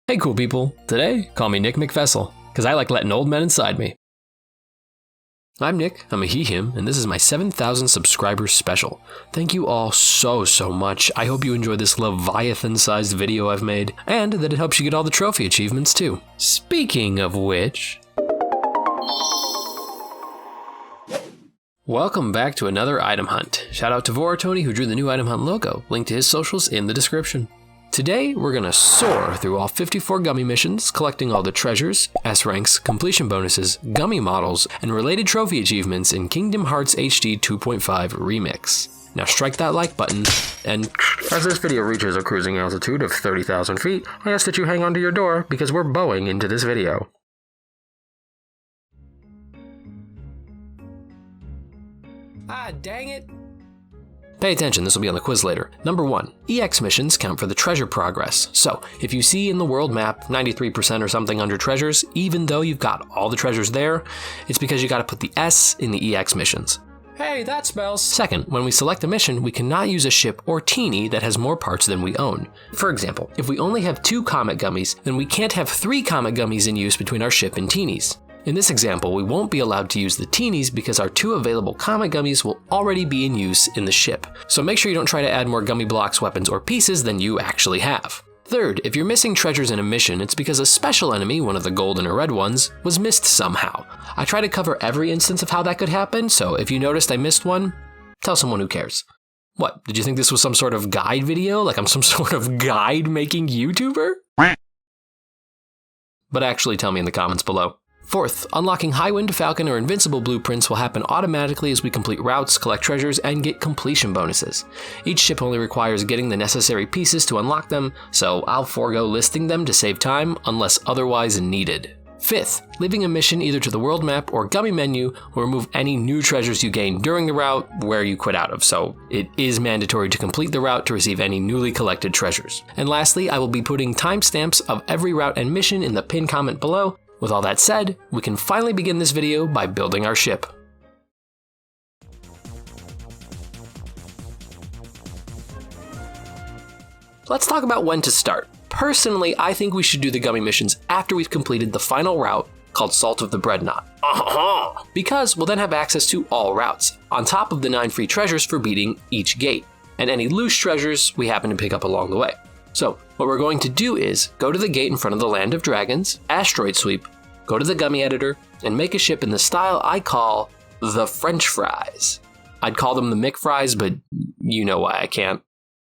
Hey cool people, today call me Nick McVessel, because I like letting old men inside me. I'm Nick, I'm a he/him, and this is my 7,000 subscribers special. Thank you all so much. I hope you enjoyed this Leviathan-sized video I've made, and that it helps you get all the trophy achievements too. Speaking of which... Welcome back to another item hunt. Shout out to Voratoni who drew the new item hunt logo, link to his socials in the description. Today, we're gonna soar through all 54 Gummi missions, collecting all the treasures, S-ranks, completion bonuses, Gummi models, and related trophy achievements in Kingdom Hearts HD 2.5 Remix. Now strike that like button, and as this video reaches a cruising altitude of 30,000 feet, I ask that you hang onto your door because we're bowing into this video. Ah, dang it! Pay attention, this will be on the quiz later. Number 1, EX missions count for the treasure progress. So, if you see in the world map 93% or something under treasures, even though you've got all the treasures there, it's because you gotta put the S in the EX missions. Hey, that smells! Second, when we select a mission, we cannot use a ship or teeny that has more parts than we own. For example, if we only have 2 Comet Gummies, then we can't have 3 Comet Gummies in use between our ship and teenies. In this example, we won't be allowed to use the teenies because our 2 available Comet Gummies will already be in use in the ship. So make sure you don't try to add more Gummi blocks, weapons, or pieces than you actually have. Third, if you're missing treasures in a mission, it's because a special enemy, one of the golden or red ones, was missed somehow. I try to cover every instance of how that could happen, so if you noticed I missed one, tell someone who cares. What, did you think this was some sort of guide video? Like I'm some sort of guide-making YouTuber? But actually tell me in the comments below. Fourth, unlocking Highwind, Falcon, or Invincible blueprints will happen automatically as we complete routes, collect treasures, and get completion bonuses. Each ship only requires getting the necessary pieces to unlock them, so I'll forego listing them to save time unless otherwise needed. Fifth, leaving a mission either to the world map or Gummi menu will remove any new treasures you gain during the route where you quit out of, so it is mandatory to complete the route to receive any newly collected treasures. And lastly, I will be putting timestamps of every route and mission in the pinned comment below. With all that said, we can finally begin this video by building our ship. Let's talk about when to start. Personally, I think we should do the Gummi missions after we've completed the final route called Salt of the Dreadnought. Because we'll then have access to all routes, on top of the 9 free treasures for beating each gate, and any loose treasures we happen to pick up along the way. So, what we're going to do is go to the gate in front of the Land of Dragons, asteroid sweep, go to the Gummi editor, and make a ship in the style I call the French fries. I'd call them the McFries, but you know why I can't.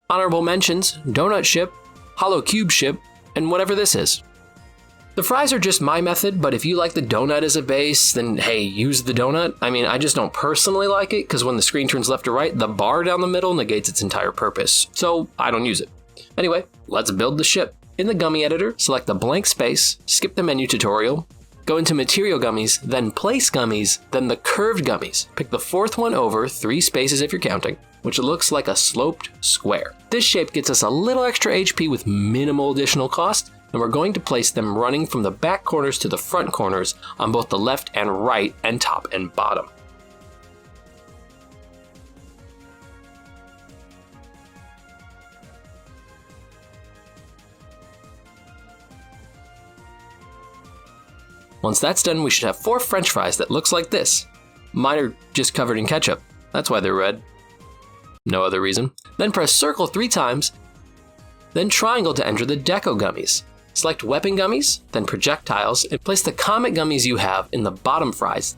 Honorable mentions, donut ship, hollow cube ship, and whatever this is. The fries are just my method, but if you like the donut as a base, then hey, use the donut. I mean, I just don't personally like it, because when the screen turns left to right, the bar down the middle negates its entire purpose, so I don't use it. Anyway, let's build the ship. In the Gummi editor, select the blank space, skip the menu tutorial, go into Material Gummies, then Place Gummies, then the Curved Gummies. Pick the 4th one over, 3 spaces if you're counting, which looks like a sloped square. This shape gets us a little extra HP with minimal additional cost, and we're going to place them running from the back corners to the front corners on both the left and right and top and bottom. Once that's done, we should have 4 French fries that looks like this. Mine are just covered in ketchup. That's why they're red. No other reason. Then press circle 3 times, then triangle to enter the Deco Gummies. Select Weapon Gummies, then Projectiles, and place the Comet Gummies you have in the bottom fries.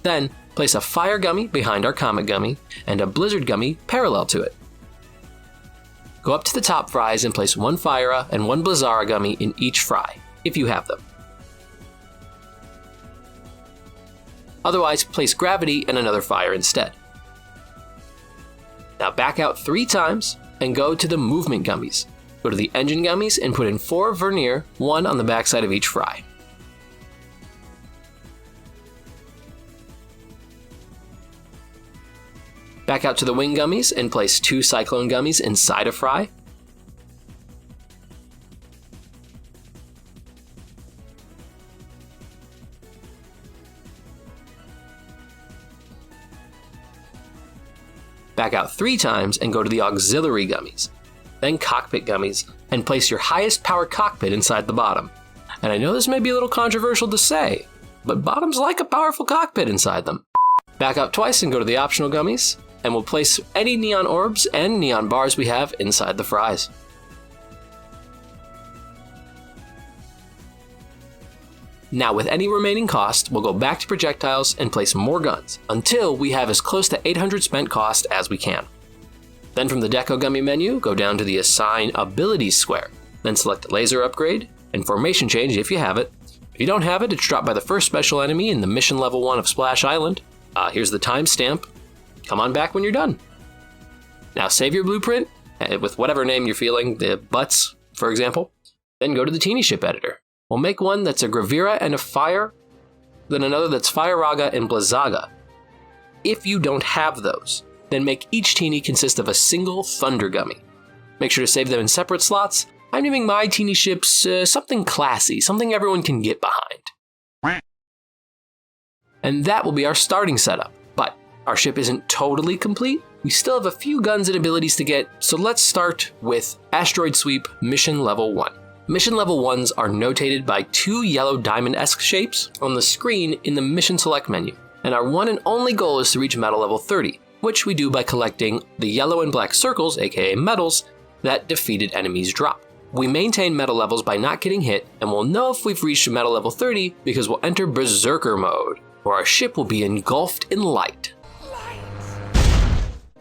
Then, place a Fire Gummy behind our Comet Gummy, and a Blizzard Gummy parallel to it. Go up to the top fries and place 1 Fire and 1 Blizzara Gummy in each fry, if you have them. Otherwise, place Gravity and another Fire instead. Now back out 3 times and go to the Movement Gummies. Go to the Engine Gummies and put in 4 Vernier, 1 on the backside of each fry. Back out to the Wing Gummies and place 2 Cyclone Gummies inside a fry. Back out 3 times and go to the Auxiliary Gummies. then cockpit gummies, and place your highest power cockpit inside the bottom. And I know this may be a little controversial to say, but bottoms like a powerful cockpit inside them. Back up twice and go to the optional gummies, and we'll place any neon orbs and neon bars we have inside the fries. Now with any remaining cost, we'll go back to projectiles and place more guns, until we have as close to 800 spent cost as we can. Then from the Deco Gummy menu, go down to the Assign Abilities square, then select Laser Upgrade, and Formation Change if you have it. If you don't have it, it's dropped by the first special enemy in the Mission Level 1 of Splash Island. Here's the timestamp. Come on back when you're done. Now save your blueprint, with whatever name you're feeling, the Butts, for example. Then go to the Teeny Ship editor. We'll make one that's a Gravira and a Fire, then another that's Fire Raga and Blazaga. If you don't have those, then make each Teeny consist of a single Thunder Gummy. Make sure to save them in separate slots. I'm naming my Teeny Ships something classy, something everyone can get behind. And that will be our starting setup, but our ship isn't totally complete. We still have a few guns and abilities to get, so let's start with Asteroid Sweep Mission Level 1. Mission Level 1s are notated by two yellow diamond-esque shapes on the screen in the Mission Select menu, and our one and only goal is to reach Medal Level 30, which we do by collecting the yellow and black circles, aka medals, that defeated enemies drop. We maintain medal levels by not getting hit, and we'll know if we've reached Medal Level 30 because we'll enter Berserker mode, where our ship will be engulfed in light.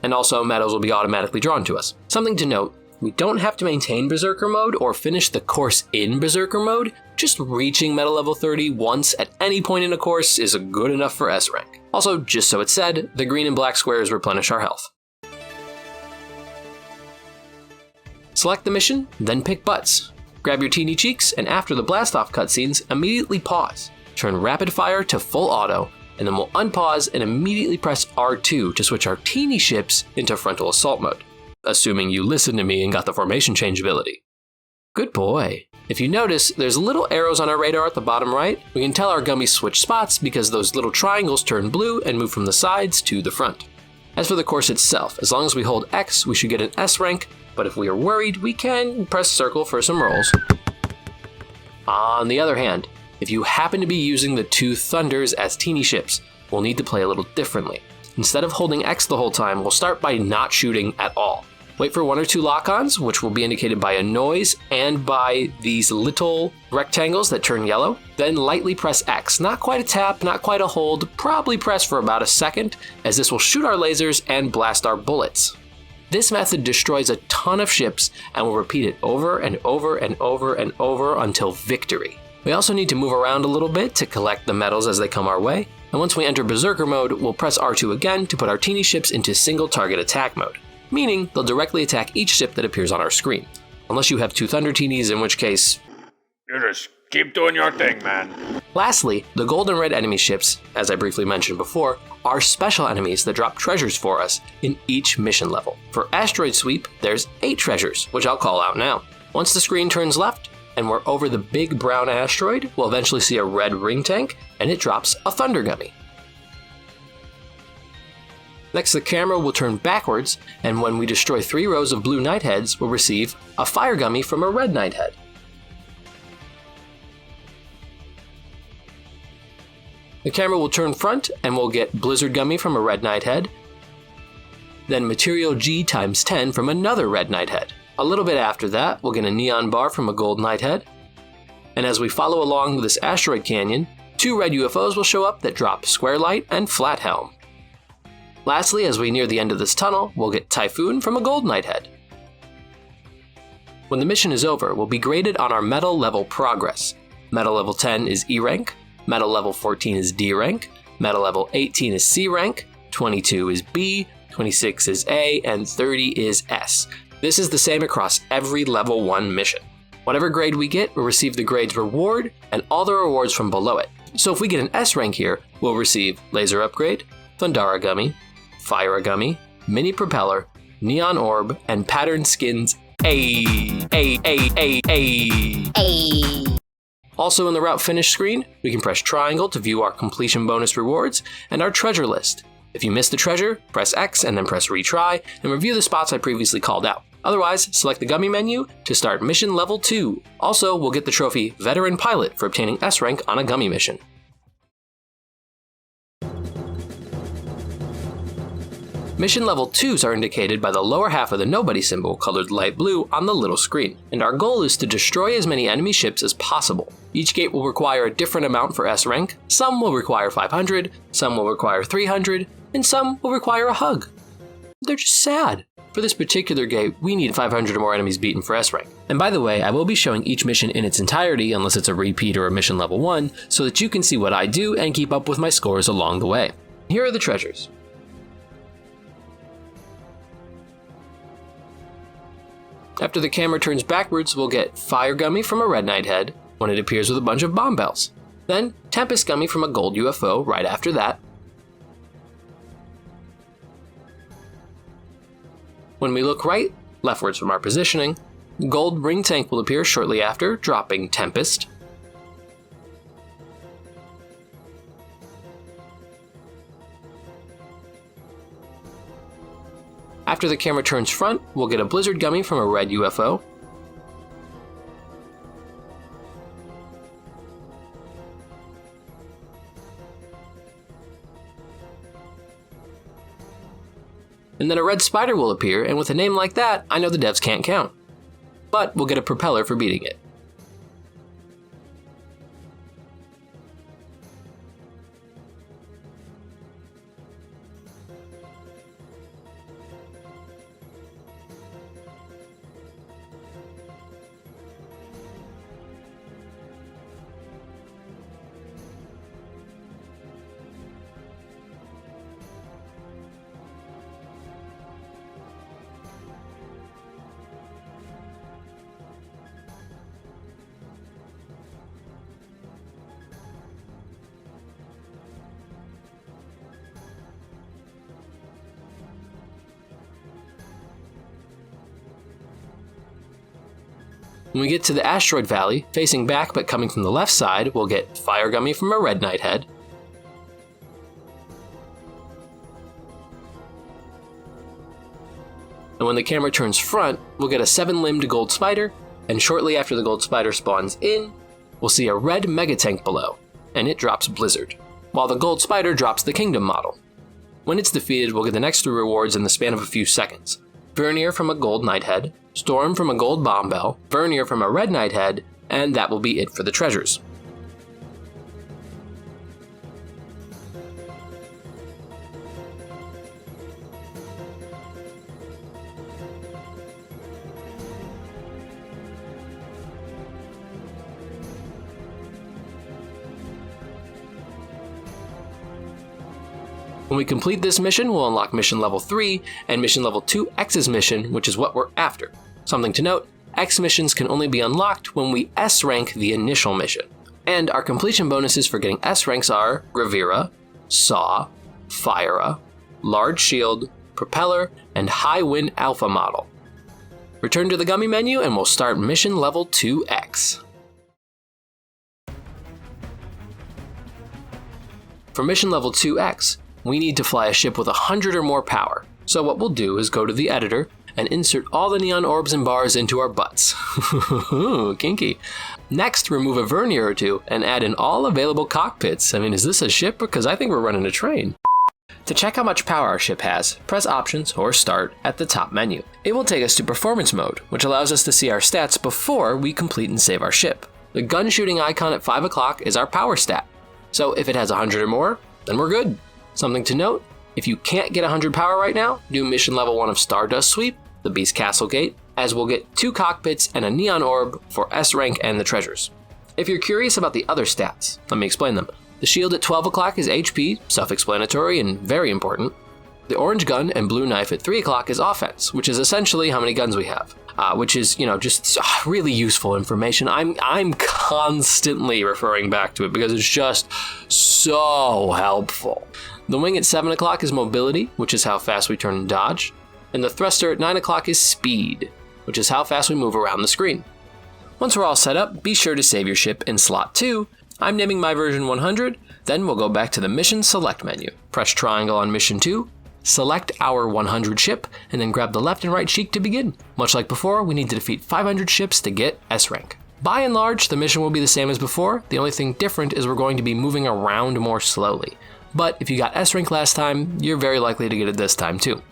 And also, medals will be automatically drawn to us. Something to note, we don't have to maintain Berserker mode or finish the course in Berserker mode. Just reaching Medal Level 30 once at any point in a course is good enough for S rank. Also, just so it's said, the green and black squares replenish our health. Select the mission, then pick Butts. Grab your teeny cheeks, and after the blast-off cutscenes, immediately pause. Turn rapid fire to full auto, and then we'll unpause and immediately press R2 to switch our teeny ships into frontal assault mode. Assuming you listened to me and got the formation change ability. Good boy. If you notice, there's little arrows on our radar at the bottom right. We can tell our gummies switch spots because those little triangles turn blue and move from the sides to the front. As for the course itself, as long as we hold X, we should get an S rank, but if we are worried, we can press circle for some rolls. On the other hand, if you happen to be using the two Thunders as teeny ships, we'll need to play a little differently. Instead of holding X the whole time, we'll start by not shooting at all. Wait for one or two lock-ons, which will be indicated by a noise and by these little rectangles that turn yellow. Then lightly press X. Not quite a tap, not quite a hold, probably press for about a second, as this will shoot our lasers and blast our bullets. This method destroys a ton of ships and will repeat it over and over and over and over until victory. We also need to move around a little bit to collect the medals as they come our way, and once we enter Berserker mode, we'll press R2 again to put our teeny ships into single target attack mode. Meaning they'll directly attack each ship that appears on our screen. Unless you have two Thunder Teenies, in which case, you just keep doing your thing, man. Lastly, the gold and red enemy ships, as I briefly mentioned before, are special enemies that drop treasures for us in each mission level. For Asteroid Sweep, there's 8 treasures, which I'll call out now. Once the screen turns left, and we're over the big brown asteroid, we'll eventually see a red ring tank, and it drops a Thunder Gummy. Next, the camera will turn backwards, and when we destroy 3 rows of blue Nightheads, we'll receive a Fire Gummy from a red Nighthead. The camera will turn front, and we'll get Blizzard Gummy from a red Nighthead, then Material G times 10 from another red Nighthead. A little bit after that, we'll get a Neon Bar from a gold Nighthead, and as we follow along this asteroid canyon, 2 red UFOs will show up that drop Square Light and Flat Helm. Lastly, as we near the end of this tunnel, we'll get Typhoon from a gold Nighthead. When the mission is over, we'll be graded on our medal level progress. Medal level 10 is E rank, medal level 14 is D rank, medal level 18 is C rank, 22 is B, 26 is A, and 30 is S. This is the same across every level 1 mission. Whatever grade we get, we'll receive the grade's reward and all the rewards from below it. So if we get an S rank here, we'll receive Laser Upgrade, Thundara Gummy, Fire Gummy, Mini Propeller, Neon Orb, and Pattern Skins A. Also in the route finish screen, we can press triangle to view our completion bonus rewards and our treasure list. If you missed the treasure, press X and then press retry and review the spots I previously called out. Otherwise, select the Gummi menu to start mission level 2. Also, we'll get the trophy Veteran Pilot for obtaining S rank on a Gummi mission. Mission level 2s are indicated by the lower half of the nobody symbol colored light blue on the little screen, and our goal is to destroy as many enemy ships as possible. Each gate will require a different amount for S rank. Some will require 500, some will require 300, and some will require a hug. They're just sad. For this particular gate, we need 500 or more enemies beaten for S rank. And by the way, I will be showing each mission in its entirety unless it's a repeat or a mission level 1, so that you can see what I do and keep up with my scores along the way. Here are the treasures. After the camera turns backwards, we'll get Fire Gummi from a Red Knight head when it appears with a bunch of bomb bells. Then Tempest Gummi from a gold UFO right after that. When we look right, leftwards from our positioning, Gold Ring Tank will appear shortly after, dropping Tempest. After the camera turns front, we'll get a Blizzard Gummi from a red UFO. And then a red spider will appear, and with a name like that, I know the devs can't count. But we'll get a propeller for beating it. When we get to the asteroid valley, facing back but coming from the left side, we'll get Fire Gummi from a Red Knight head. And when the camera turns front, we'll get a 7-limbed gold spider, and shortly after the gold spider spawns in, we'll see a red mega tank below, and it drops Blizzard, while the gold spider drops the Kingdom model. When it's defeated, we'll get the next 3 rewards in the span of a few seconds. Vernier from a gold knight head, Storm from a gold bomb bell, Vernier from a red knight head, and that will be it for the treasures. When we complete this mission, we'll unlock mission level 3 and mission level 2 X's mission, which is what we're after. Something to note, X missions can only be unlocked when we S rank the initial mission. And our completion bonuses for getting S ranks are Gravira, Saw, Fira, Large Shield, Propeller, and High Wind Alpha model. Return to the Gummi menu and we'll start mission level 2X. For mission level 2X, we need to fly a ship with 100 or more power. So what we'll do is go to the editor and insert all the neon orbs and bars into our butts. Kinky. Next, remove a vernier or 2 and add in all available cockpits. I mean, is this a ship? Because I think we're running a train. To check how much power our ship has, press Options or Start at the top menu. It will take us to Performance mode, which allows us to see our stats before we complete and save our ship. The gun shooting icon at 5 o'clock is our power stat. So if it has 100 or more, then we're good. Something to note, if you can't get 100 power right now, do mission level 1 of Stardust Sweep, the Beast Castle Gate, as we'll get 2 cockpits and a neon orb for S rank and the treasures. If you're curious about the other stats, let me explain them. The shield at 12 o'clock is HP, self-explanatory and very important. The orange gun and blue knife at 3 o'clock is offense, which is essentially how many guns we have, which is, just really useful information. I'm constantly referring back to it because it's just so helpful. The wing at 7 o'clock is mobility, which is how fast we turn and dodge. And the thruster at 9 o'clock is speed, which is how fast we move around the screen. Once we're all set up, be sure to save your ship in slot 2. I'm naming my version 100, then we'll go back to the mission select menu. Press triangle on mission 2, select our 100 ship, and then grab the left and right cheek to begin. Much like before, we need to defeat 500 ships to get S rank. By and large, the mission will be the same as before. The only thing different is we're going to be moving around more slowly. But if you got S rank last time, you're very likely to get it this time too.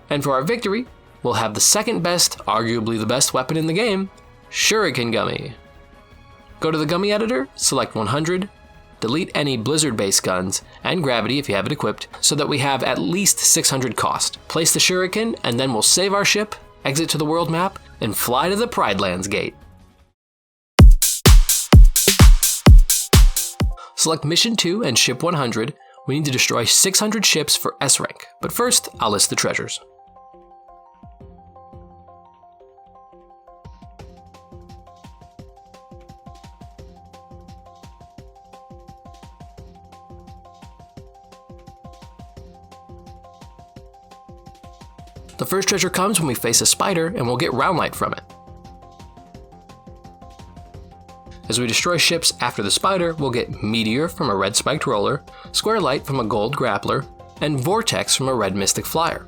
And for our victory, we'll have the second best, arguably the best weapon in the game, Shuriken Gummi. Go to the Gummi editor, select 100, delete any blizzard-based guns, and gravity if you have it equipped, so that we have at least 600 cost. Place the shuriken, and then we'll save our ship, exit to the world map, and fly to the Pride Lands gate. Select Mission 2 and Ship 100. We need to destroy 600 ships for S rank, but first, I'll list the treasures. The first treasure comes when we face a spider, and we'll get round light from it. As we destroy ships after the spider, we'll get Meteor from a red spiked roller, Square Light from a gold grappler, and Vortex from a red mystic flyer.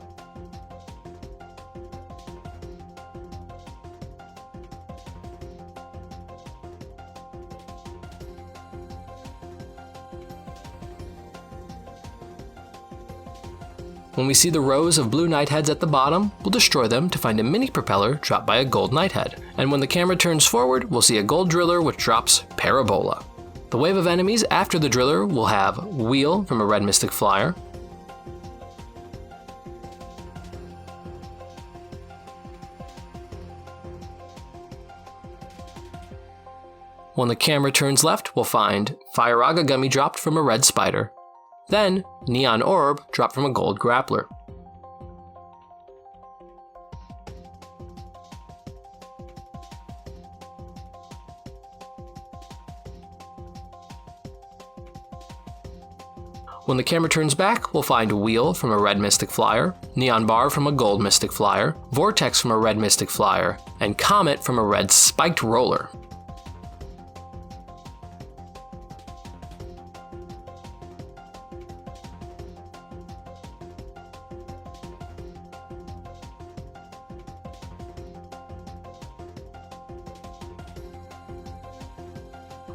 When we see the rows of blue nightheads at the bottom, we'll destroy them to find a mini propeller dropped by a gold nighthead. And when the camera turns forward, we'll see a gold driller which drops Parabola. The wave of enemies after the driller will have Wheel from a red mystic flyer, when the camera turns left, we'll find Firaga Gummi dropped from a red spider, then Neon Orb dropped from a gold grappler. When the camera turns back, we'll find Wheel from a red mystic flyer, Neon Bar from a gold mystic flyer, Vortex from a red mystic flyer, and Comet from a red spiked roller.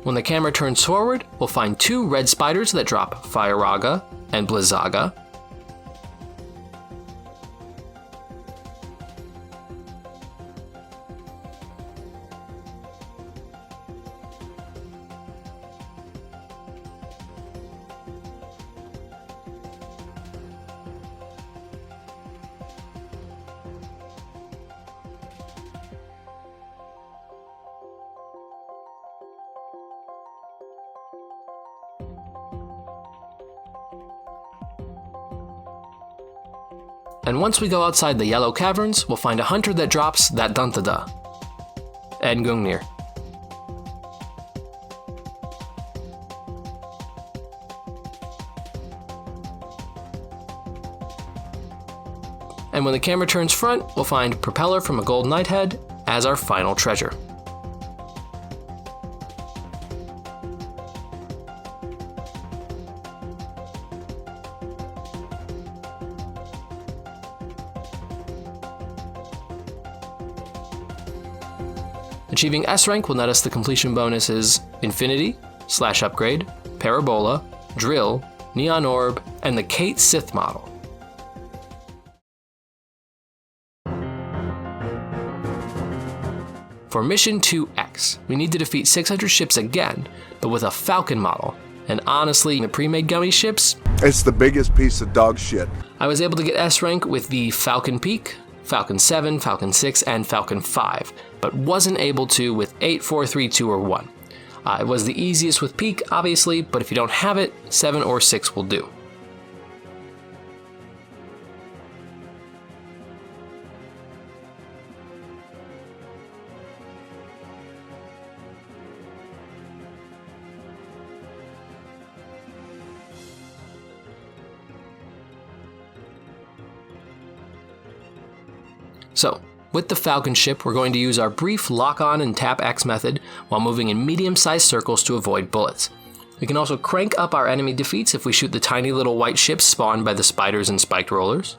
When the camera turns forward, we'll find two red spiders that drop Firaga and Blizzaga. And once we go outside the yellow caverns, we'll find a hunter that drops that Dantada, and Gungnir. And when the camera turns front, we'll find Propeller from a gold nighthead as our final treasure. Achieving S rank will net us the completion bonuses Infinity, Slash Upgrade, Parabola, Drill, Neon Orb, and the Kate Sith model. For Mission 2X, we need to defeat 600 ships again, but with a Falcon model. And honestly, the pre-made Gummi ships, it's the biggest piece of dog shit. I was able to get S rank with the Falcon Peak, Falcon 7, Falcon 6, and Falcon 5, but wasn't able to with 8, 4, 3, 2, or 1. It was the easiest with Peak, obviously, but if you don't have it, 7 or 6 will do. So, with the Falcon ship, we're going to use our brief lock-on and tap X method while moving in medium-sized circles to avoid bullets. We can also crank up our enemy defeats if we shoot the tiny little white ships spawned by the spiders and spiked rollers.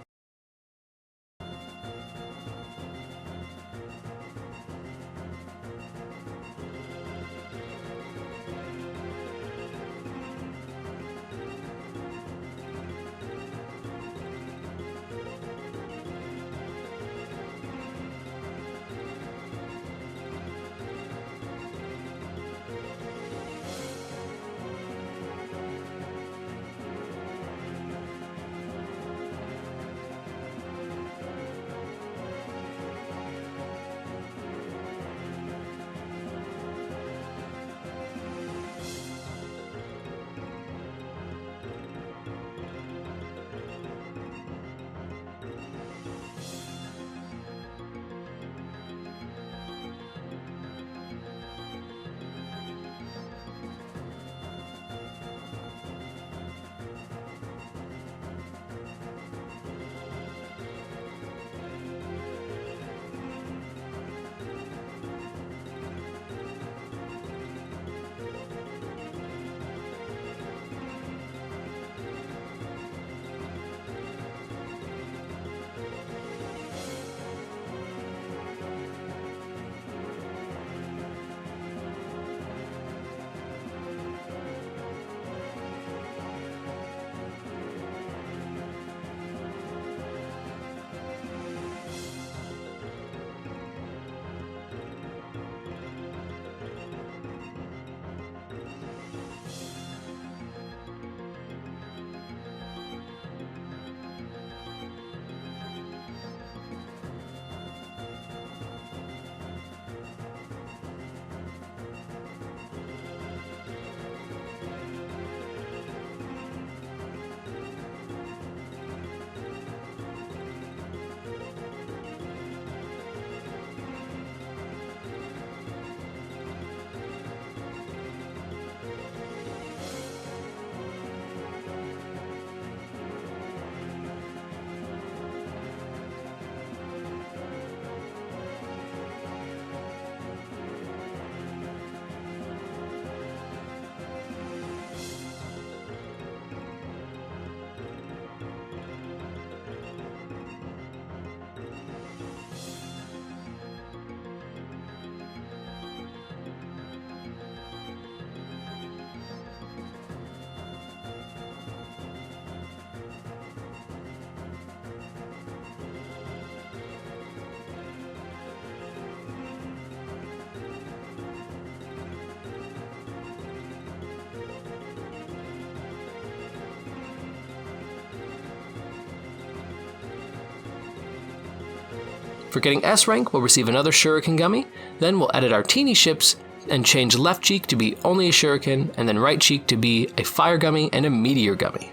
For getting S rank, we'll receive another Shuriken Gummi, then we'll edit our teeny ships and change left cheek to be only a Shuriken, and then right cheek to be a Fire Gummi and a Meteor Gummi.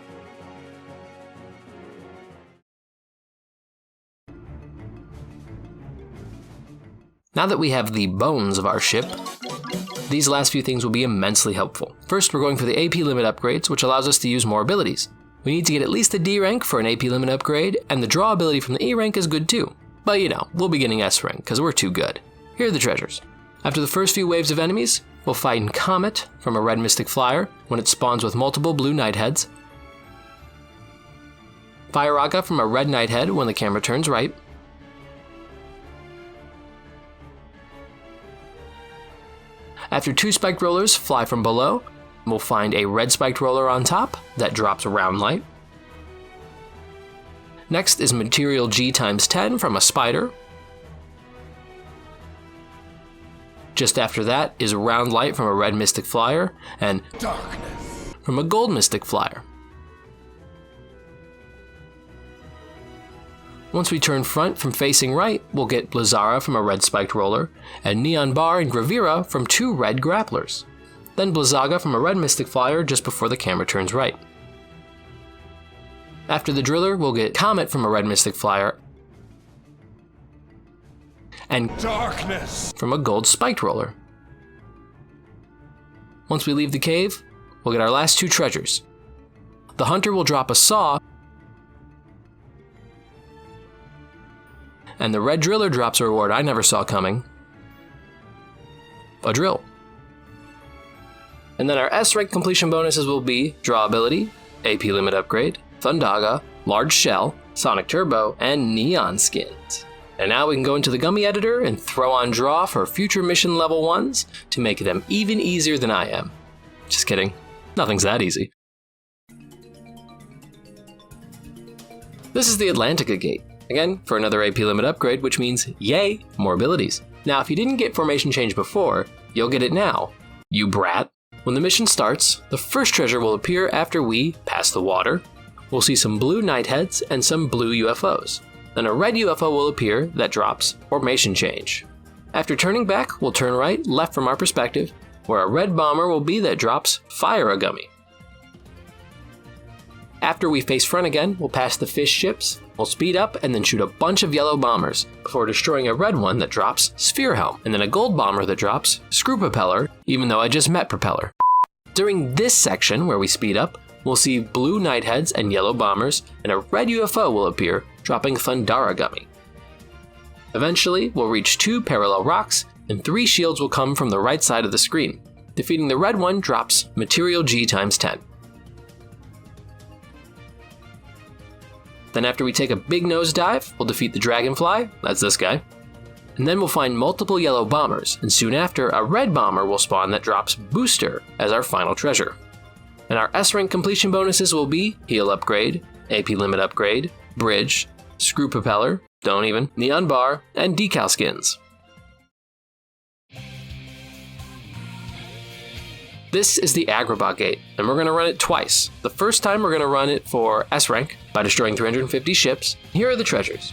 Now that we have the bones of our ship, these last few things will be immensely helpful. First, we're going for the AP limit upgrades, which allows us to use more abilities. We need to get at least a D rank for an AP limit upgrade, and the draw ability from the E rank is good too. But you know, we'll be getting S rank, because we're too good. Here are the treasures. After the first few waves of enemies, we'll fight in Comet from a red Mystic Flyer when it spawns with multiple blue Nightheads. Fire-Raga from a red Nighthead when the camera turns right. After 2 spiked rollers fly from below, we'll find a red spiked roller on top that drops round light. Next is material G times 10 from a spider. Just after that is round light from a red Mystic Flyer and darkness from a gold Mystic Flyer. Once we turn front from facing right, we'll get Blizzara from a red spiked roller, and Neon Bar and Gravira from 2 red grapplers. Then Blizzaga from a red Mystic Flyer just before the camera turns right. After the Driller, we'll get Comet from a red Mystic Flyer, and darkness from a gold spiked roller. Once we leave the cave, we'll get our last 2 treasures. The Hunter will drop a saw, and the red Driller drops a reward I never saw coming: a drill. And then our S rank completion bonuses will be Draw Ability, AP Limit Upgrade, Thundaga, Large Shell, Sonic Turbo, and Neon Skins. And now we can go into the Gummi editor and throw on Draw for future mission level 1s to make them even easier than I am. Just kidding, nothing's that easy. This is the Atlantica Gate. Again, for another AP limit upgrade, which means, yay, more abilities. Now, if you didn't get formation change before, you'll get it now, you brat. When the mission starts, the first treasure will appear after we pass the water. We'll see some blue Nightheads and some blue UFOs. Then a red UFO will appear that drops formation change. After turning back, we'll turn right, left from our perspective, where a red bomber will be that drops Fire Gummi. After we face front again, we'll pass the fish ships, we'll speed up and then shoot a bunch of yellow bombers before destroying a red one that drops Sphere Helm, and then a gold bomber that drops Screw Propeller, even though I just met Propeller. During this section where we speed up, we'll see blue Nightheads and yellow bombers, and a red UFO will appear, dropping Thundara Gummi. Eventually, we'll reach 2 parallel rocks, and 3 shields will come from the right side of the screen. Defeating the red one drops Material G times 10. Then after we take a big nosedive, we'll defeat the Dragonfly, that's this guy. And then we'll find multiple yellow bombers, and soon after, a red bomber will spawn that drops Booster as our final treasure. And our S rank completion bonuses will be Heal Upgrade, AP Limit Upgrade, Bridge, Screw Propeller, don't even, Neon Bar, and Decal Skins. This is the Agrabah Gate, and we're going to run it twice. The first time we're going to run it for S rank by destroying 350 ships. Here are the treasures.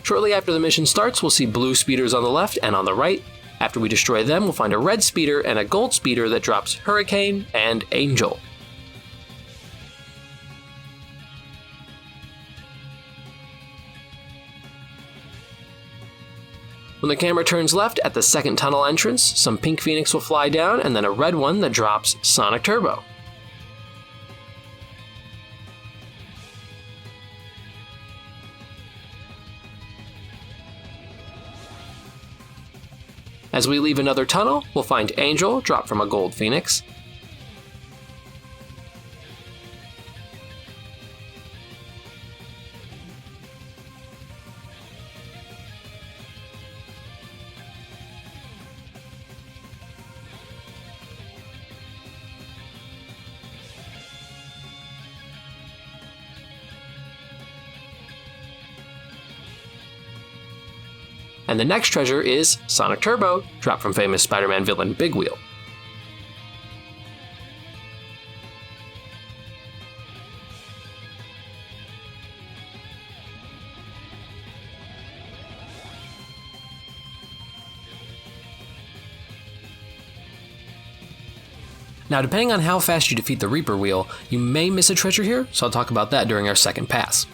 Shortly after the mission starts, we'll see blue speeders on the left and on the right. After we destroy them, we'll find a red speeder and a gold speeder that drops Hurricane and Angel. When the camera turns left at the second tunnel entrance, some pink Phoenix will fly down and then a red one that drops Sonic Turbo. As we leave another tunnel, we'll find Angel, drop from a gold Phoenix. And the next treasure is Sonic Turbo, dropped from famous Spider-Man villain Big Wheel. Now, depending on how fast you defeat the Reaper Wheel, you may miss a treasure here, so I'll talk about that during our second pass.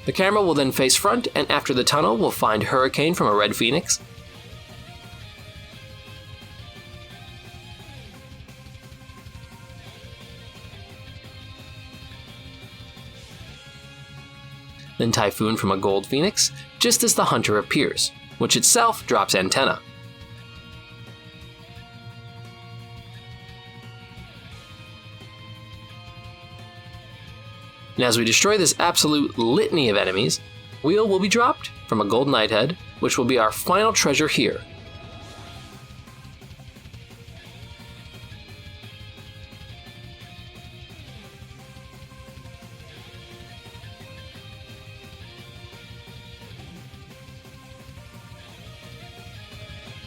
The camera will then face front, and after the tunnel, we'll find Hurricane from a Red Phoenix. Then Typhoon from a Gold Phoenix, just as the Hunter appears, which itself drops Antenna. And as we destroy this absolute litany of enemies, Wheel will be dropped from a Gold Nighthead, which will be our final treasure here.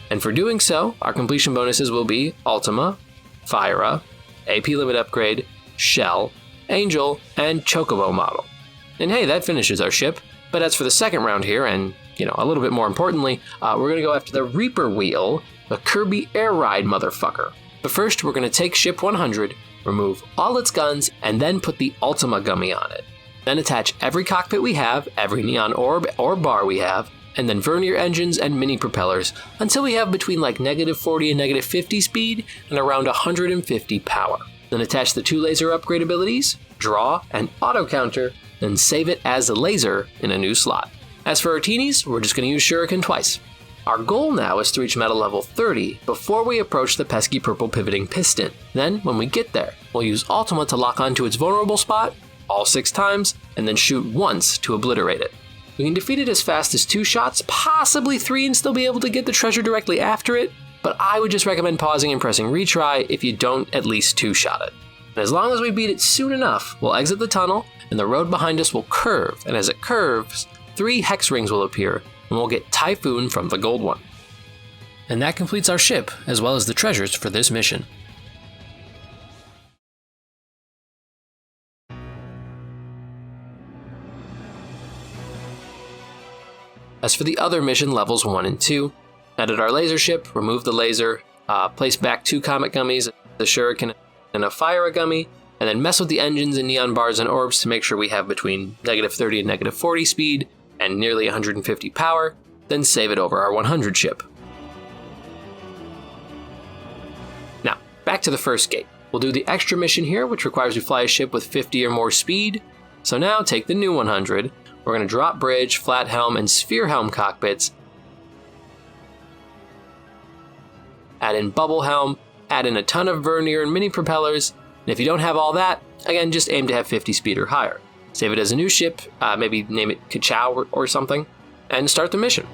And for doing so, our completion bonuses will be Ultima, Fyra, AP Limit Upgrade, Shell, Angel, and Chocobo model. And hey, that finishes our ship. But as for the second round here, and a little bit more importantly, we're gonna go after the Reaper Wheel, the Kirby Air Ride motherfucker. But first, we're gonna take ship 100, remove all its guns, and then put the Ultima Gummi on it. Then attach every cockpit we have, every neon orb or bar we have, and then vernier engines and mini propellers until we have between like -40 and -50 speed and around 150 power. Then attach the 2 laser upgrade abilities, draw, and auto counter, then save it as a laser in a new slot. As for our teenies, we're just going to use Shuriken twice. Our goal now is to reach metal level 30 before we approach the pesky purple pivoting piston. Then, when we get there, we'll use Ultima to lock onto its vulnerable spot all 6 times, and then shoot once to obliterate it. We can defeat it as fast as 2 shots, possibly 3, and still be able to get the treasure directly after it, but I would just recommend pausing and pressing retry if you don't at least 2-shot it. And as long as we beat it soon enough, we'll exit the tunnel, and the road behind us will curve, and as it curves, 3 hex rings will appear, and we'll get Typhoon from the gold one. And that completes our ship, as well as the treasures for this mission. As for the other mission levels 1 and 2, edit our laser ship, remove the laser, place back 2 Comet Gummies, the Shuriken, and a Fyra Gummi, and then mess with the engines and neon bars and orbs to make sure we have between -30 and -40 speed and nearly 150 power, then save it over our 100 ship. Now, back to the first gate. We'll do the extra mission here, which requires we fly a ship with 50 or more speed. So now take the new 100. We're going to drop bridge, flat helm, and sphere helm cockpits. Add in bubble helm, add in a ton of vernier and mini propellers. And if you don't have all that, again, just aim to have 50 speed or higher. Save it as a new ship, maybe name it Casiio or something, and start the mission.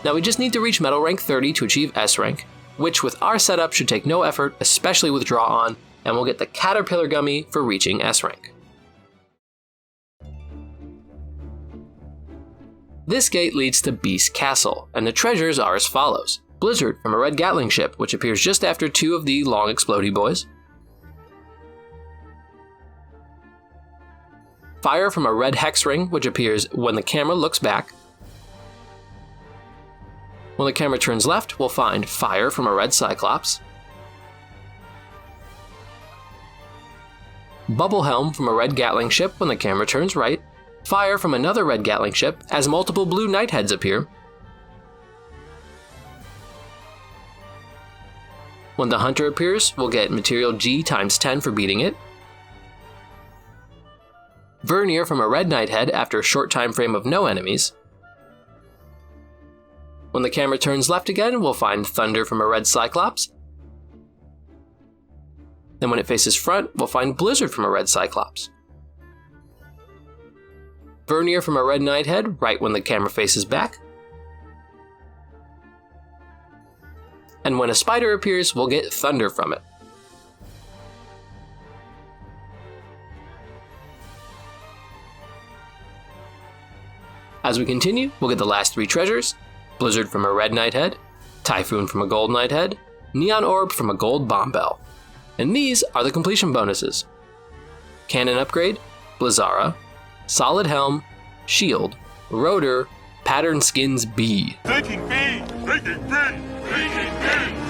Now we just need to reach metal rank 30 to achieve S rank, which with our setup should take no effort, especially with draw on, and we'll get the Caterpillar Gummi for reaching S rank. This gate leads to Beast Castle, and the treasures are as follows. Blizzard from a red Gatling ship, which appears just after 2 of the long explodey boys. Fire from a red hex ring, which appears when the camera looks back. When the camera turns left, we'll find fire from a red Cyclops. Bubble helm from a red Gatling ship when the camera turns right. Fire from another red Gatling ship as multiple blue Knightheads appear. When the Hunter appears, we'll get material G times 10 for beating it. Vernier from a red Knighthead after a short time frame of no enemies. When the camera turns left again, we'll find Thunder from a red Cyclops. Then when it faces front, we'll find Blizzard from a red Cyclops. Vernier from a red Knighthead right when the camera faces back. And when a spider appears, we'll get Thunder from it. As we continue, we'll get the last 3 treasures. Blizzard from a red Knighthead, Typhoon from a gold Knighthead, Neon Orb from a gold Bomb Bell. And these are the completion bonuses. Cannon upgrade, Blizzara, Solid Helm, Shield, Rotor, Pattern Skins B. Thinking B! Thinking B! Thinking B!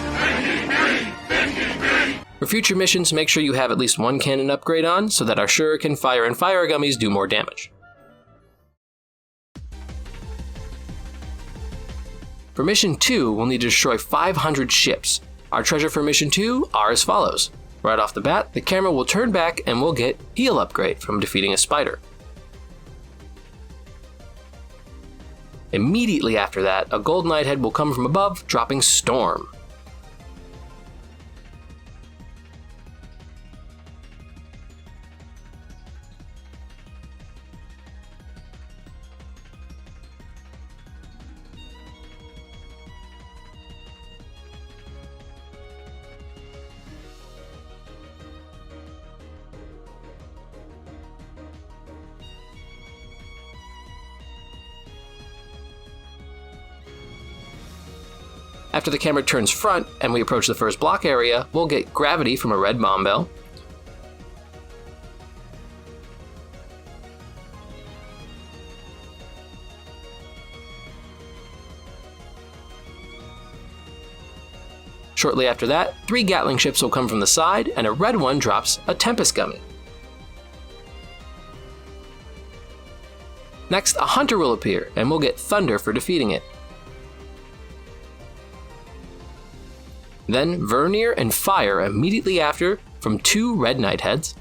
Thinking B! Thinking B! For future missions, make sure you have at least 1 cannon upgrade on so that our Shuriken, Fire, and Fire Gummies do more damage. For Mission 2, we'll need to destroy 500 ships. Our treasure for Mission 2 are as follows. Right off the bat, the camera will turn back and we'll get Heal upgrade from defeating a spider. Immediately after that, a gold Knighthead will come from above, dropping Storm. After the camera turns front and we approach the first block area, we'll get Gravity from a red Bomb Bell. Shortly after that, 3 Gatling ships will come from the side and a red one drops a Tempest Gummi. Next, a Hunter will appear and we'll get Thunder for defeating it. Then Vernier and Fire immediately after from 2 red Knightheads.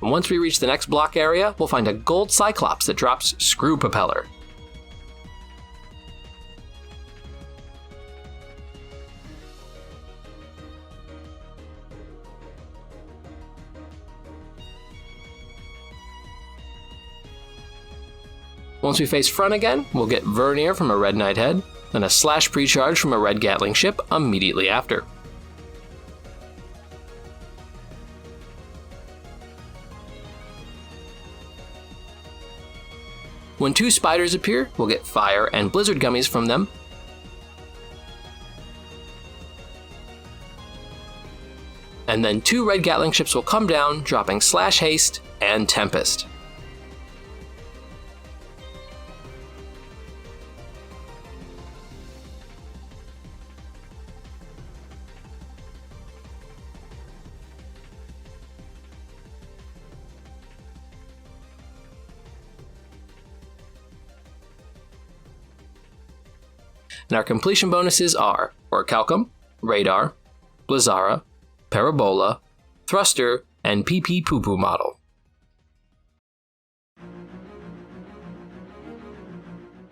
And once we reach the next block area, we'll find a gold Cyclops that drops Screw Propeller. Once we face front again, we'll get Vernier from a red Knighthead, then a Slash Precharge from a red Gatling ship immediately after. When 2 spiders appear, we'll get Fire and Blizzard Gummies from them. And then 2 red Gatling ships will come down, dropping Slash Haste and Tempest. And our completion bonuses are Orichalcum, Radar, Blizzara, Parabola, Thruster, and PP Poo Poo model.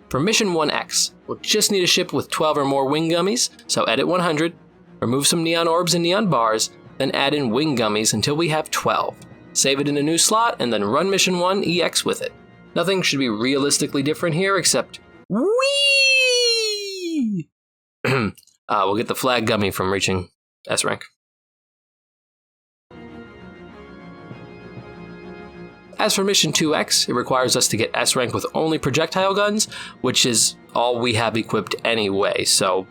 For Mission 1X, we'll just need a ship with 12 or more wing gummies, so edit 100, remove some neon orbs and neon bars, then add in wing gummies until we have 12. Save it in a new slot, and then run Mission 1EX with it. Nothing should be realistically different here, except whee! We'll get the flag gummy from reaching S rank. As for Mission 2X, it requires us to get S rank with only projectile guns, which is all we have equipped anyway, so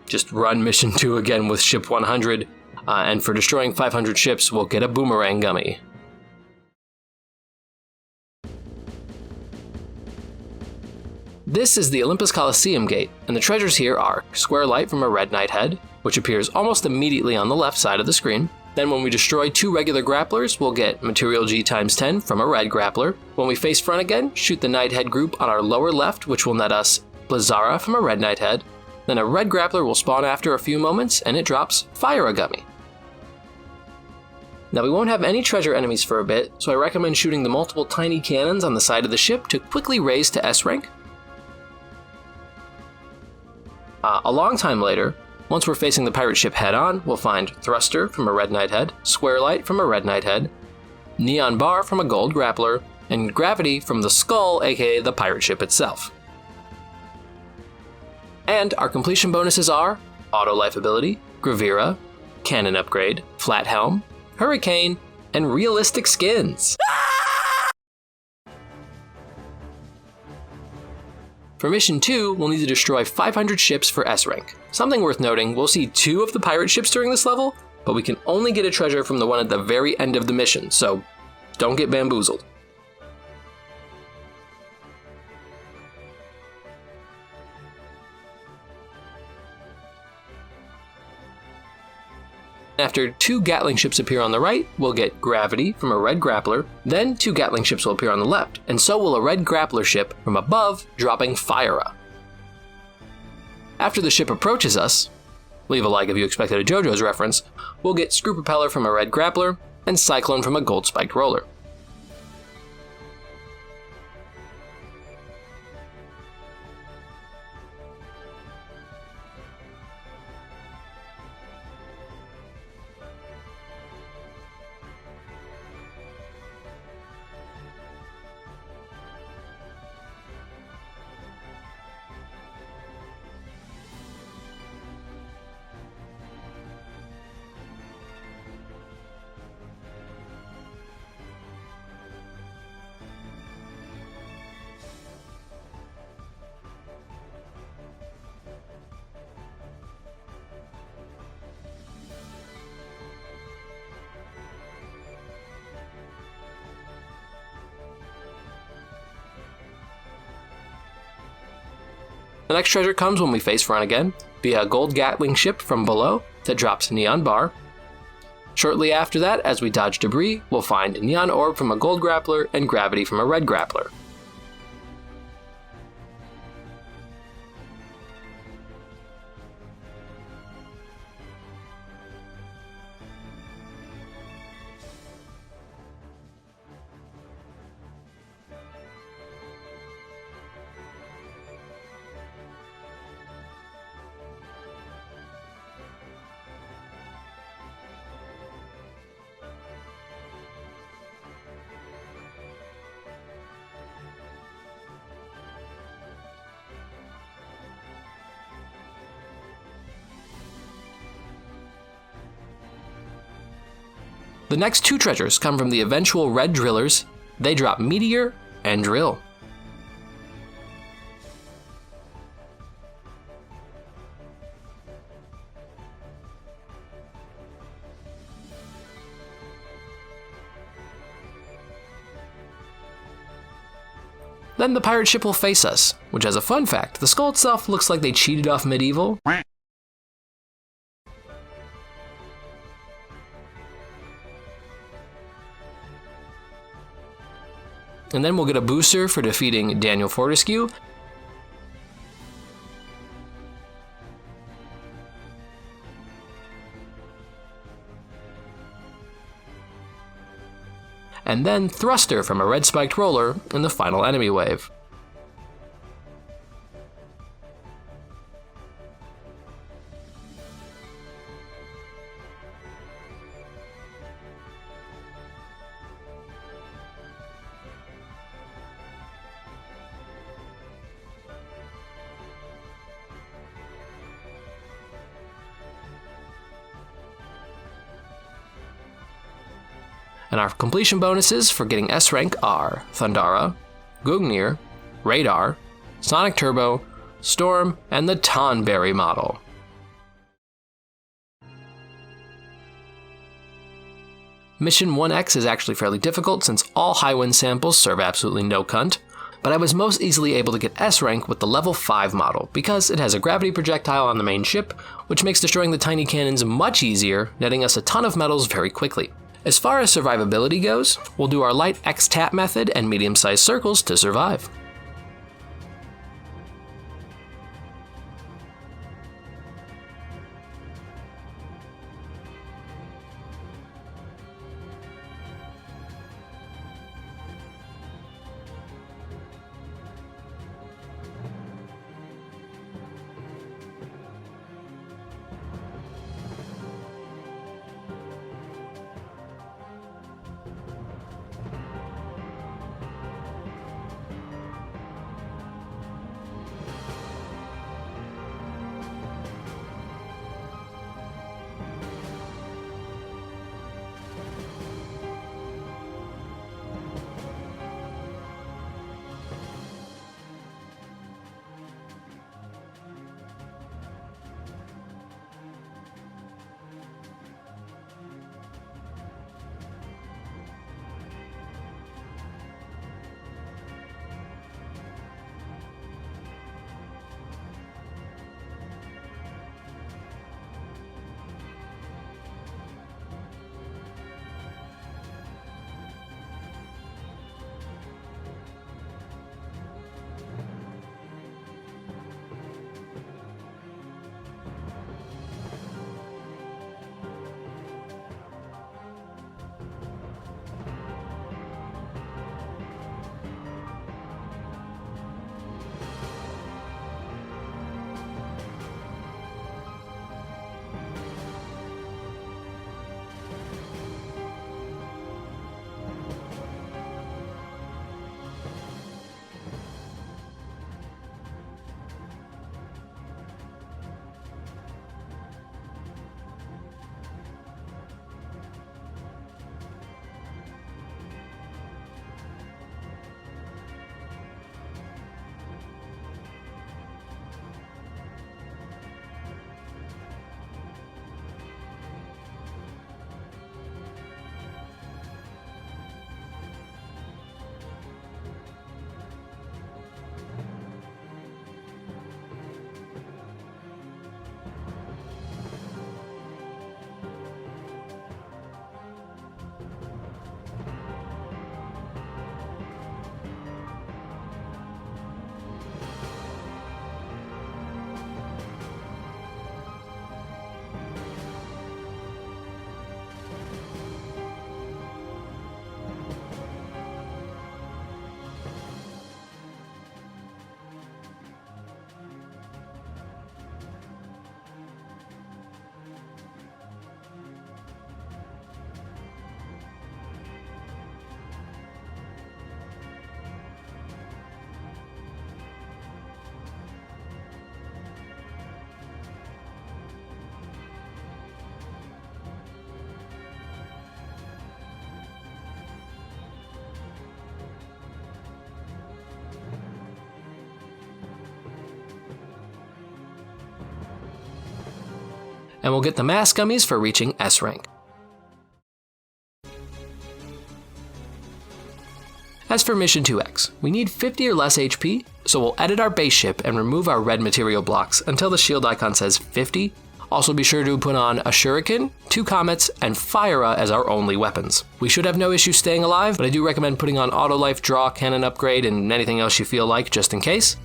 just run Mission 2 again with ship 100, and for destroying 500 ships, we'll get a boomerang gummy. This is the Olympus Coliseum gate, and the treasures here are Square Light from a Red Knight head, which appears almost immediately on the left side of the screen. Then when we destroy 2 regular grapplers, we'll get Material G times 10 from a red grappler. When we face front again, shoot the Knight head group on our lower left, which will net us Blazara from a Red Knight head. Then a red grappler will spawn after a few moments, and it drops Fire a Gummy. Now we won't have any treasure enemies for a bit, so I recommend shooting the multiple tiny cannons on the side of the ship to quickly raise to S rank. A long time later, once we're facing the pirate ship head on, we'll find Thruster from a Red Knight head, Square Light from a Red Knight head, Neon Bar from a Gold Grappler, and Gravity from the Skull, aka the pirate ship itself. And our completion bonuses are Auto Life Ability, Gravira, Cannon Upgrade, Flat Helm, Hurricane, and Realistic Skins. For Mission 2, we'll need to destroy 500 ships for S rank. Something worth noting, we'll see 2 of the pirate ships during this level, but we can only get a treasure from the one at the very end of the mission, so don't get bamboozled. After 2 Gatling ships appear on the right, we'll get Gravity from a red grappler, then 2 Gatling ships will appear on the left, and so will a red grappler ship from above, dropping Fire-a. After the ship approaches us, leave a like if you expected a JoJo's reference, we'll get Screw Propeller from a red grappler, and Cyclone from a gold spiked roller. The next treasure comes when we face front again, via a gold Gatling ship from below that drops Neon Bar. Shortly after that, as we dodge debris, we'll find Neon Orb from a gold grappler and Gravity from a red grappler. The next 2 treasures come from the eventual red drillers. They drop Meteor and Drill. Then the pirate ship will face us, which has a fun fact. The skull itself looks like they cheated off Medieval. And then we'll get a booster for defeating Daniel Fortescue. and then thruster from a red spiked roller in the final enemy wave. And our completion bonuses for getting S rank are Thundara, Gungnir, Radar, Sonic Turbo, Storm, and the Tonberry model. Mission 1X is actually fairly difficult since all high wind samples serve absolutely no cunt, but I was most easily able to get S rank with the level 5 model because it has a gravity projectile on the main ship, which makes destroying the tiny cannons much easier, netting us a ton of medals very quickly. As far as survivability goes, we'll do our light X-tap method and medium-sized circles to survive. And we'll get the mass gummies for reaching S rank. As for Mission 2X, we need 50 or less HP, so we'll edit our base ship and remove our red material blocks until the shield icon says 50. Also be sure to put on a shuriken, 2 comets, and Fire-A as our only weapons. We should have no issue staying alive, but I do recommend putting on auto life draw, cannon upgrade, and anything else you feel like just in case.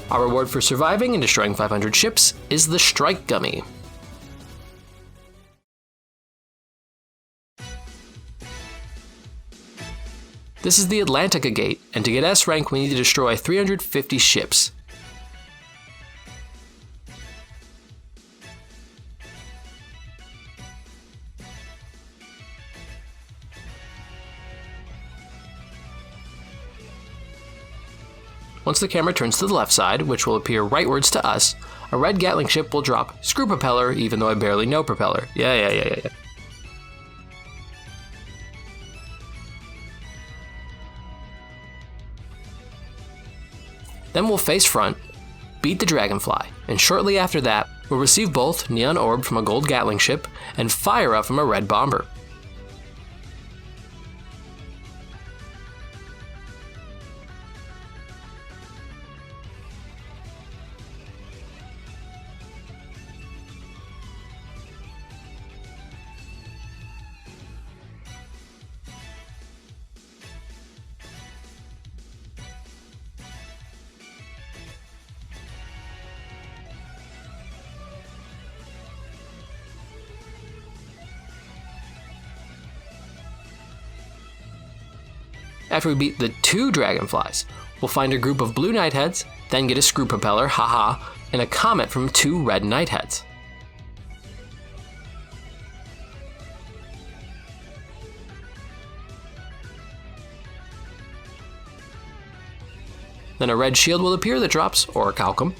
Our reward for surviving and destroying 500 ships is the Strike Gummi. This is the Atlantica Gate, and to get S rank we need to destroy 350 ships. Once the camera turns to the left side, which will appear rightwards to us, a red Gatling ship will drop screw propeller, even though I barely know propeller. Yeah. Then we'll face front, beat the Dragonfly, and shortly after that, we'll receive both Neon Orb from a gold Gatling ship and Fire Up from a red bomber. After we beat the 2 Dragonflies, we'll find a group of blue Nightheads, then get a screw propeller, haha, and a comet from 2 red Nightheads. Then a red shield will appear that drops Orichalcum.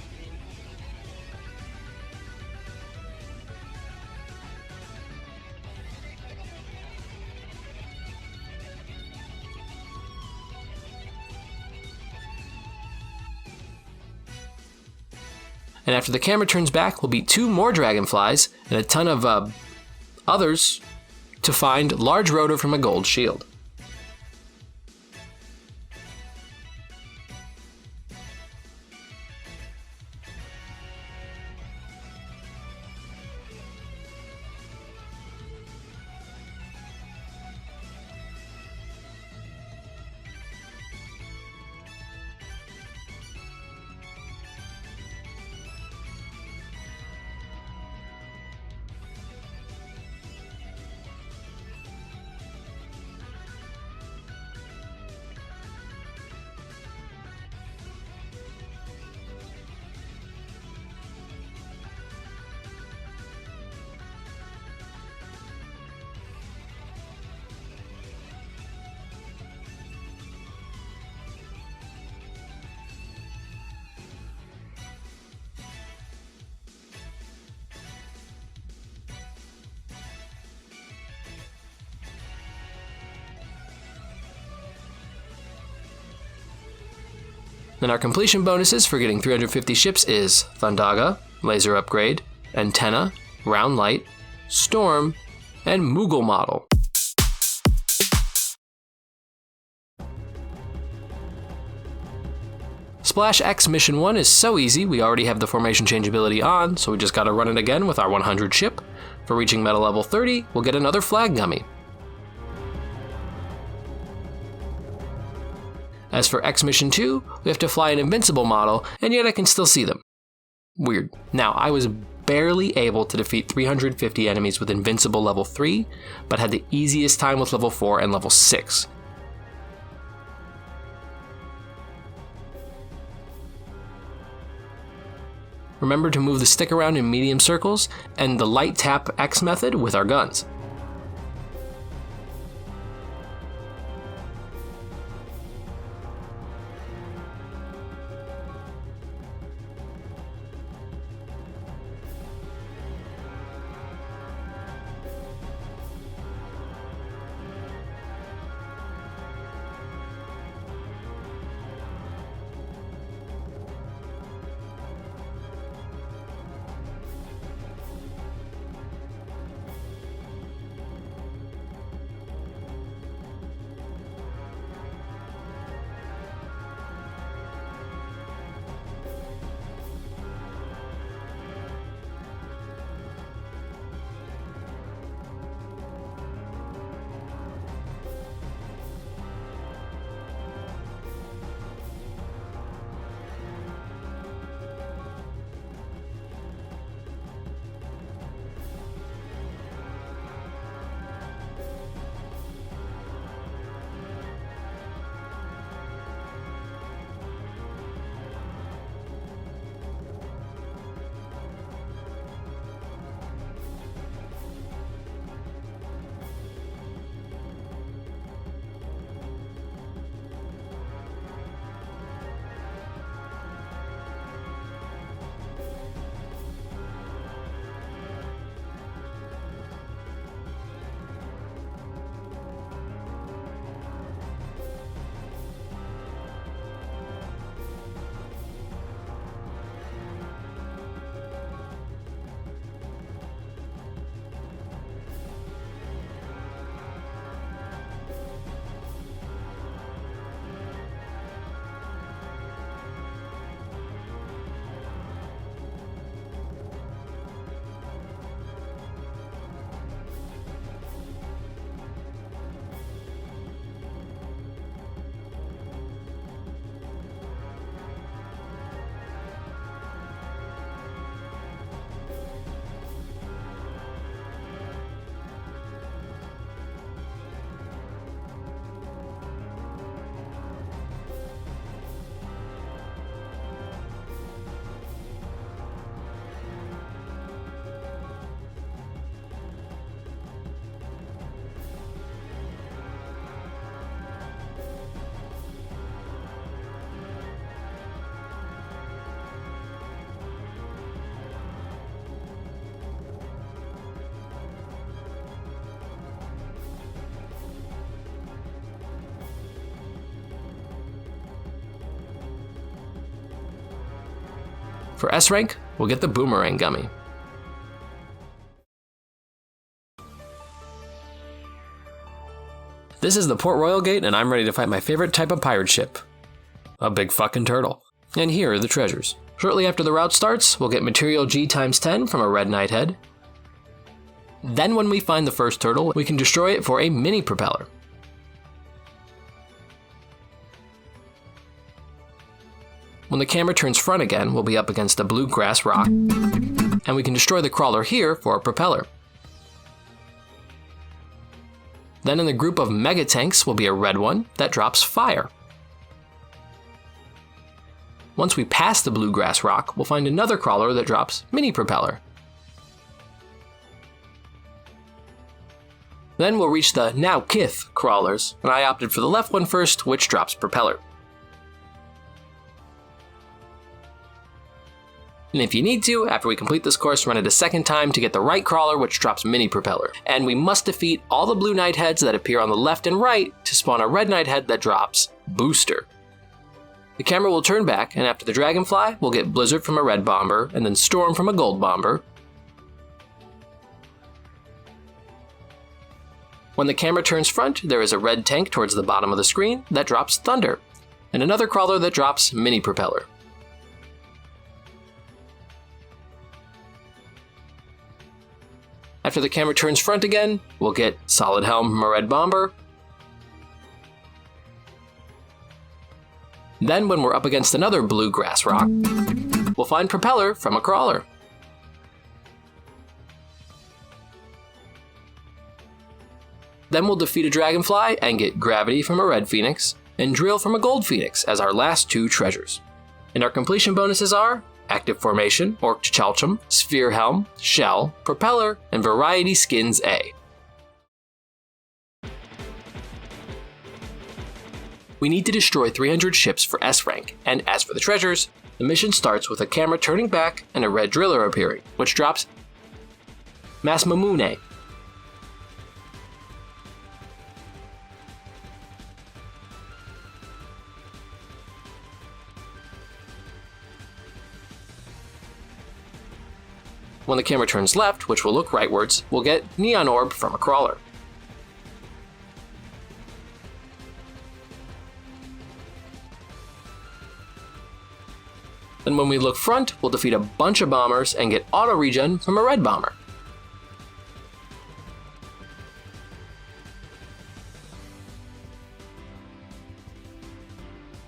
And after the camera turns back, we'll beat 2 more Dragonflies and a ton of others to find large rotor from a gold shield. Then our completion bonuses for getting 350 ships is Thundaga, Laser Upgrade, Antenna, Round Light, Storm, and Moogle Model. Splash X Mission 1 is so easy, we already have the formation changeability on, so we just gotta run it again with our 100 ship. For reaching Meta Level 30, we'll get another Flag Gummi. As for X Mission 2, we have to fly an invincible model, and yet I can still see them. Weird. Now, I was barely able to defeat 350 enemies with invincible level 3, but had the easiest time with level 4 and level 6. Remember to move the stick around in medium circles, and the light tap X method with our guns. For S rank, we'll get the Boomerang Gummi. This is the Port Royal Gate, and I'm ready to fight my favorite type of pirate ship. A big fucking turtle. And here are the treasures. Shortly after the route starts, we'll get material G times 10 from a red knight head. Then when we find the first turtle, we can destroy it for a mini propeller. When the camera turns front again, we'll be up against a bluegrass rock, and we can destroy the crawler here for a propeller. Then in the group of mega tanks will be a red one that drops fire. Once we pass the bluegrass rock, we'll find another crawler that drops mini propeller. Then we'll reach the now Kith crawlers, and I opted for the left one first, which drops propeller. And if you need to, after we complete this course, run it a second time to get the right crawler, which drops mini propeller. And we must defeat all the blue knight heads that appear on the left and right to spawn a red knight head that drops booster. The camera will turn back, and after the dragonfly, we'll get blizzard from a red bomber, and then storm from a gold bomber. When the camera turns front, there is a red tank towards the bottom of the screen that drops thunder, and another crawler that drops mini propeller. After the camera turns front again, we'll get solid helm from a red bomber. Then when we're up against another bluegrass rock, we'll find propeller from a crawler. Then we'll defeat a dragonfly and get gravity from a red phoenix and drill from a gold phoenix as our last two treasures. And our completion bonuses are active formation, orc Chchalchum, sphere helm, shell, propeller, and variety skins A. We need to destroy 300 ships for S rank, and as for the treasures, the mission starts with a camera turning back and a red driller appearing, which drops Masmamune. When the camera turns left, which will look rightwards, we'll get Neon Orb from a crawler. Then when we look front, we'll defeat a bunch of bombers and get auto regen from a red bomber.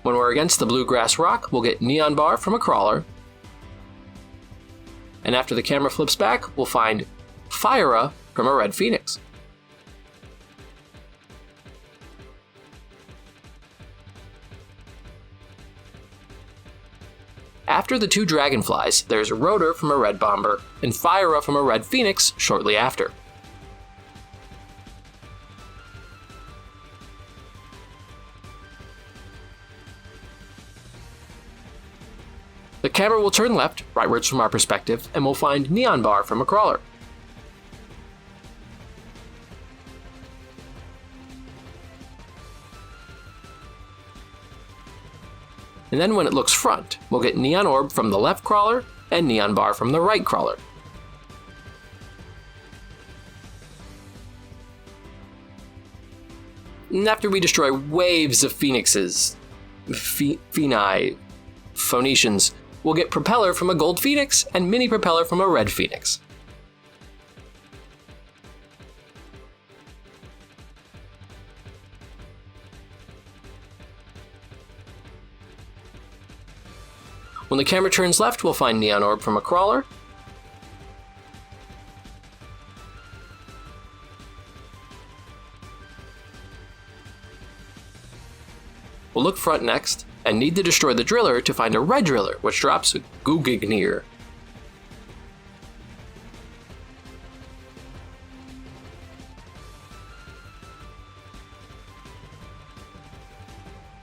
When we're against the bluegrass rock, we'll get Neon Bar from a crawler. And after the camera flips back, we'll find Fyra from a red phoenix. After the two dragonflies, there's Rotor from a red bomber and Fyra from a red phoenix shortly after. The camera will turn left, rightwards from our perspective, and we'll find Neon Bar from a crawler. And then when it looks front, we'll get Neon Orb from the left crawler and Neon Bar from the right crawler. And after we destroy waves of phoenixes, Phoenicians, we'll get propeller from a gold phoenix and mini propeller from a red phoenix. When the camera turns left, we'll find Neon Orb from a crawler. We'll look front next, and need to destroy the driller to find a red driller, which drops Gugignir.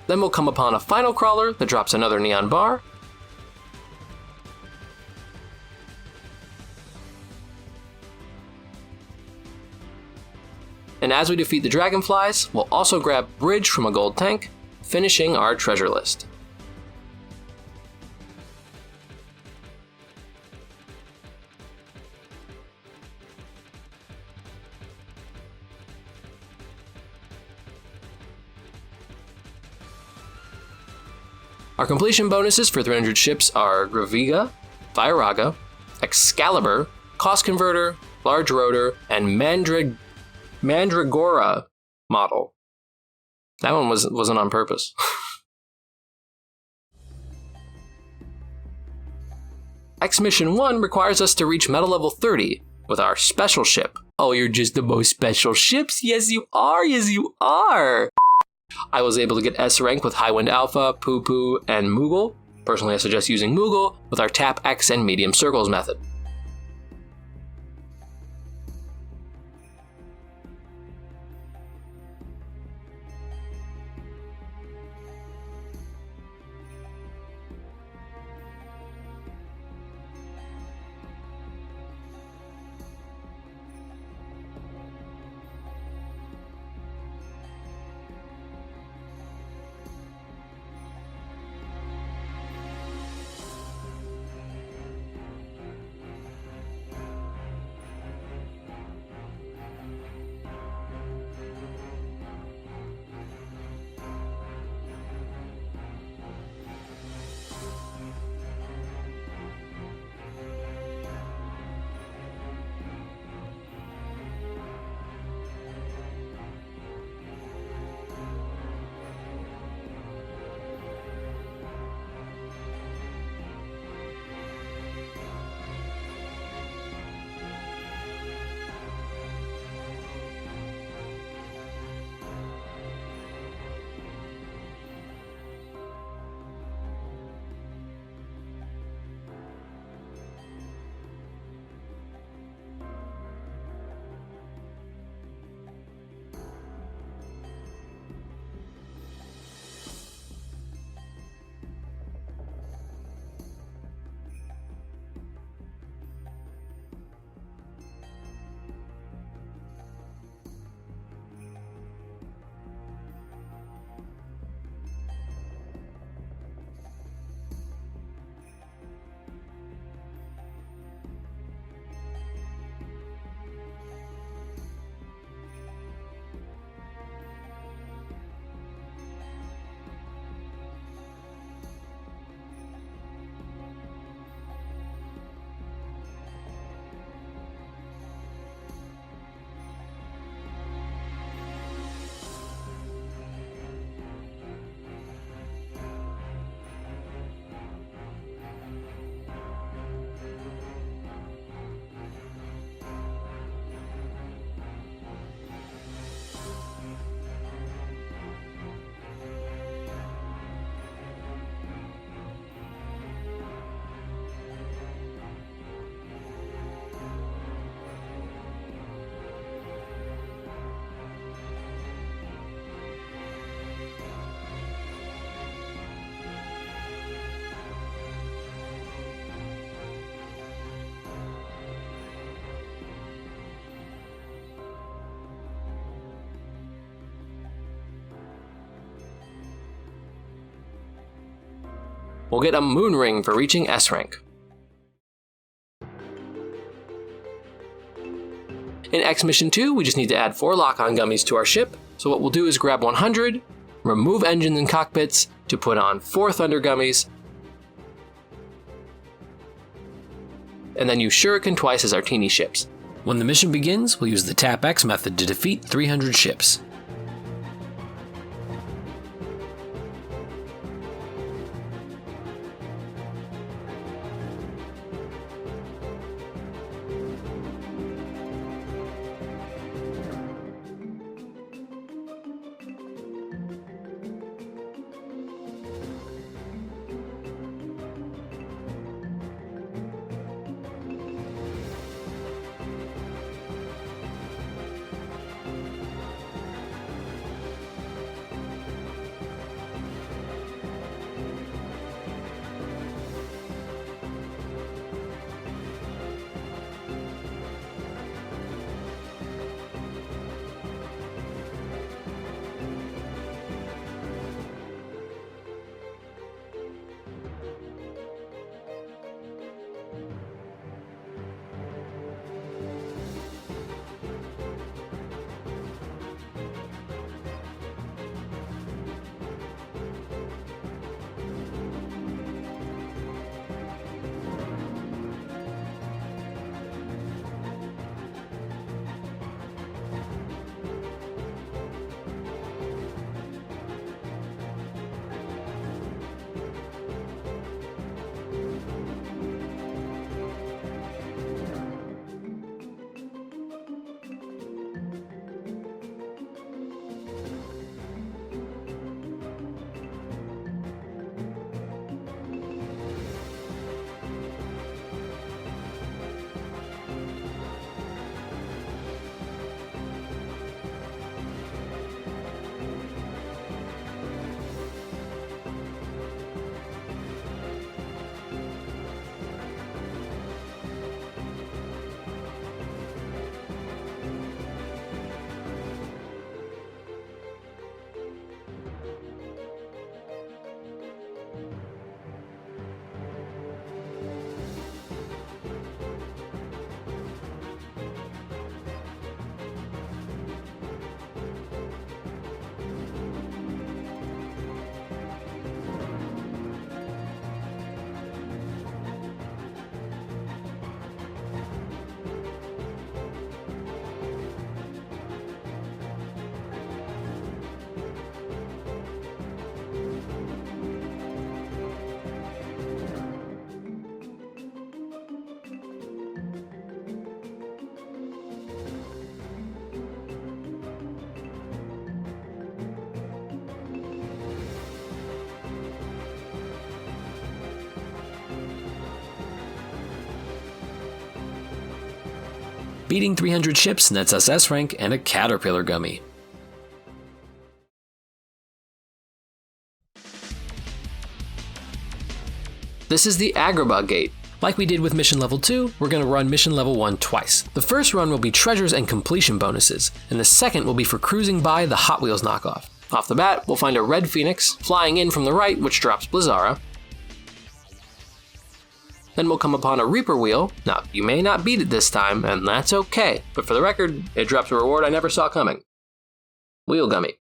Then we'll come upon a final crawler that drops another Neon Bar. And as we defeat the dragonflies, we'll also grab Bridge from a gold tank, finishing our treasure list. Our completion bonuses for 300 ships are Graviga, Firaga, Excalibur, Cost Converter, Large Rotor, and Mandragora model. That one wasn't on purpose. X Mission 1 requires us to reach metal level 30 with our special ship. Oh, you're just the most special ships? Yes, you are. Yes, you are. I was able to get S rank with Highwind Alpha, Poo Poo, and Moogle. Personally, I suggest using Moogle with our Tap X and Medium Circles method. We'll get a moon ring for reaching S rank. In X Mission 2, we just need to add 4 lock-on gummies to our ship, so what we'll do is grab 100, remove engines and cockpits to put on 4 thunder gummies, and then use Shuriken twice as our teeny ships. When the mission begins, we'll use the Tap X method to defeat 300 ships. Beating 300 ships nets us S rank and a Caterpillar Gummi. This is the Agrabah Gate. Like we did with mission level 2, we're going to run mission level 1 twice. The first run will be treasures and completion bonuses, and the second will be for cruising by the Hot Wheels knockoff. Off the bat, we'll find a red Phoenix flying in from the right, which drops Blizzara. Then we'll come upon a Reaper Wheel. Now, you may not beat it this time, and that's okay, but for the record, it drops a reward I never saw coming. Wheel Gummi.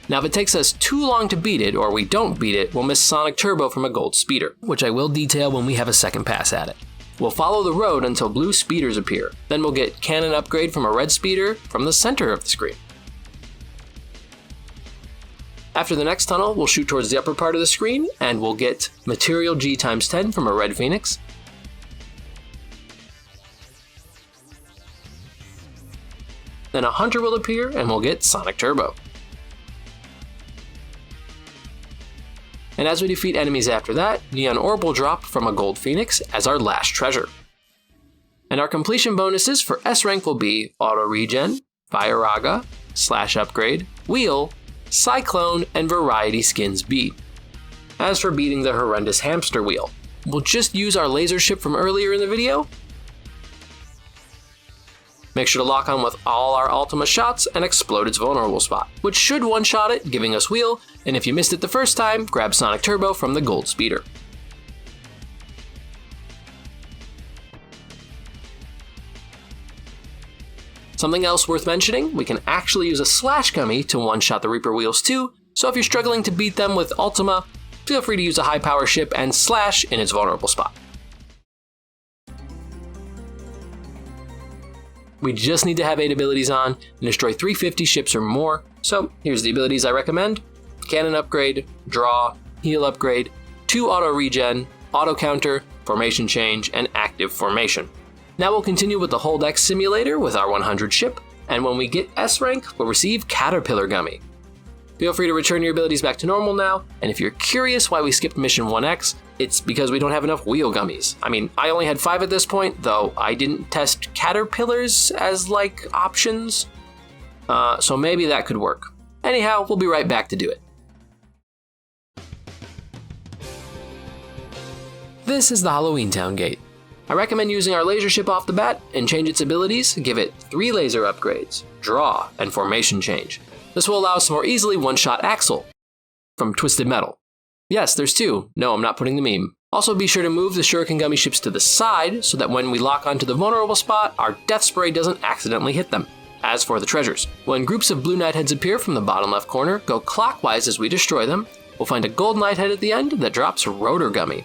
Now, if it takes us too long to beat it, or we don't beat it, we'll miss Sonic Turbo from a gold speeder, which I will detail when we have a second pass at it. We'll follow the road until blue speeders appear. Then we'll get cannon upgrade from a red speeder from the center of the screen. After the next tunnel, we'll shoot towards the upper part of the screen, and we'll get Material G times 10 from a red Phoenix. Then a Hunter will appear, and we'll get Sonic Turbo. And as we defeat enemies after that, Neon Orb will drop from a gold Phoenix as our last treasure. And our completion bonuses for S rank will be Auto Regen, Fire-Raga, Slash Upgrade, Wheel, Cyclone, and Variety Skins B. As for beating the horrendous Hamster Wheel, we'll just use our laser ship from earlier in the video. Make sure to lock on with all our Ultima shots and explode its vulnerable spot, which should one-shot it, giving us Wheel, and if you missed it the first time, grab Sonic Turbo from the gold speeder. Something else worth mentioning, we can actually use a Slash Gummi to one-shot the Reaper Wheels too, so if you're struggling to beat them with Ultima, feel free to use a high power ship and slash in its vulnerable spot. We just need to have 8 abilities on and destroy 350 ships or more, so here's the abilities I recommend. Cannon upgrade, draw, heal upgrade, 2 auto regen, auto counter, formation change, and active formation. Now we'll continue with the Hold X simulator with our 100 ship, and when we get S rank, we'll receive Caterpillar Gummi. Feel free to return your abilities back to normal now, and if you're curious why we skipped mission 1X, it's because we don't have enough wheel gummies. I mean, I only had 5 at this point, though I didn't test caterpillars as, like, options. So maybe that could work. Anyhow, we'll be right back to do it. This is the Halloween Town Gate. I recommend using our laser ship off the bat and change its abilities, give it 3 laser upgrades, draw, and formation change. This will allow us to more easily one-shot Axel from Twisted Metal. Yes, there's 2. No, I'm not putting the meme. Also be sure to move the Shuriken Gummi ships to the side so that when we lock onto the vulnerable spot, our death spray doesn't accidentally hit them. As for the treasures, when groups of blue Nightheads appear from the bottom left corner, go clockwise as we destroy them. We'll find a gold Nighthead at the end that drops Rotor Gummi.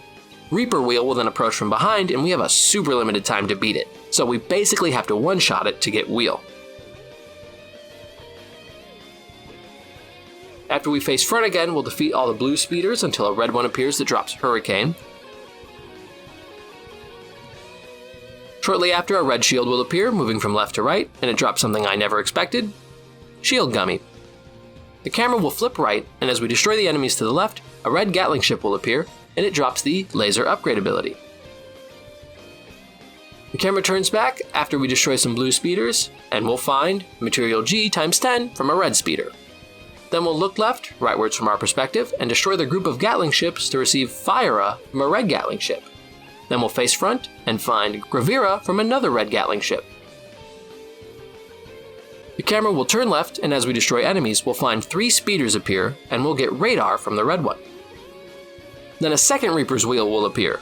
Reaper Wheel will then approach from behind, and we have a super limited time to beat it, so we basically have to one-shot it to get Wheel. After we face front again, we'll defeat all the blue speeders until a red one appears that drops Hurricane. Shortly after, a red shield will appear, moving from left to right, and it drops something I never expected, Shield Gummi. The camera will flip right, and as we destroy the enemies to the left, a red Gatling ship will appear, and it drops the Laser Upgrade ability. The camera turns back after we destroy some blue speeders, and we'll find Material G times 10 from a red speeder. Then we'll look left, rightwards from our perspective, and destroy the group of Gatling ships to receive Fire-A from a red Gatling ship. Then we'll face front and find Gravira from another red Gatling ship. The camera will turn left, and as we destroy enemies, we'll find 3 speeders appear, and we'll get Radar from the red one. Then a second Reaper's Wheel will appear.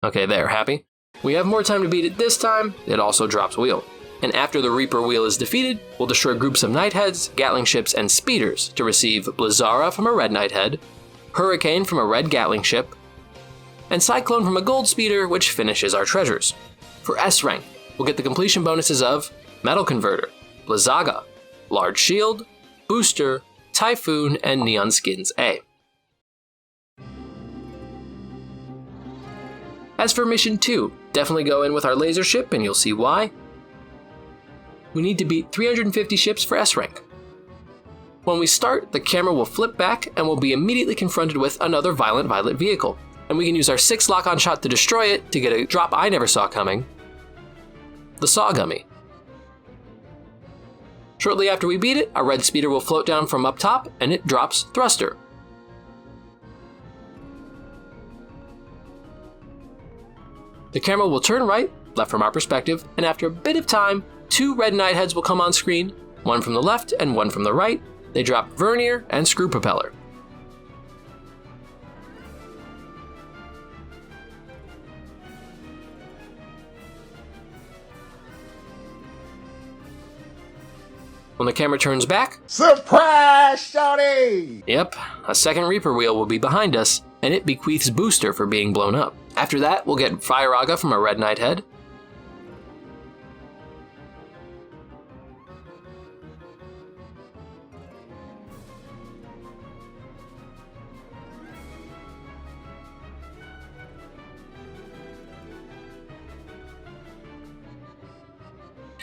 Okay, there, happy? We have more time to beat it this time, it also drops Wheel. And after the Reaper Wheel is defeated, we'll destroy groups of Nightheads, Gatling ships, and speeders to receive Blizzara from a red Nighthead, Hurricane from a red Gatling ship, and Cyclone from a gold speeder, which finishes our treasures. For S rank, we'll get the completion bonuses of Metal Converter, Blizzaga, Large Shield, Booster, Typhoon, and Neon Skins A. As for Mission 2, definitely go in with our laser ship and you'll see why. We need to beat 350 ships for S rank. When we start, the camera will flip back and we'll be immediately confronted with another Violent Violet vehicle. And we can use our 6 lock-on shot to destroy it to get a drop I never saw coming. the Saw Gummi. Shortly after we beat it, our red speeder will float down from up top and it drops Thruster. The camera will turn right, left from our perspective, and after a bit of time, 2 red knight heads will come on screen, one from the left and one from the right. They drop vernier and screw propeller. When the camera turns back, Surprise, shawty! yep, a second Reaper wheel will be behind us, and it bequeaths booster for being blown up. After that, we'll get Fire Aga from a red knight head.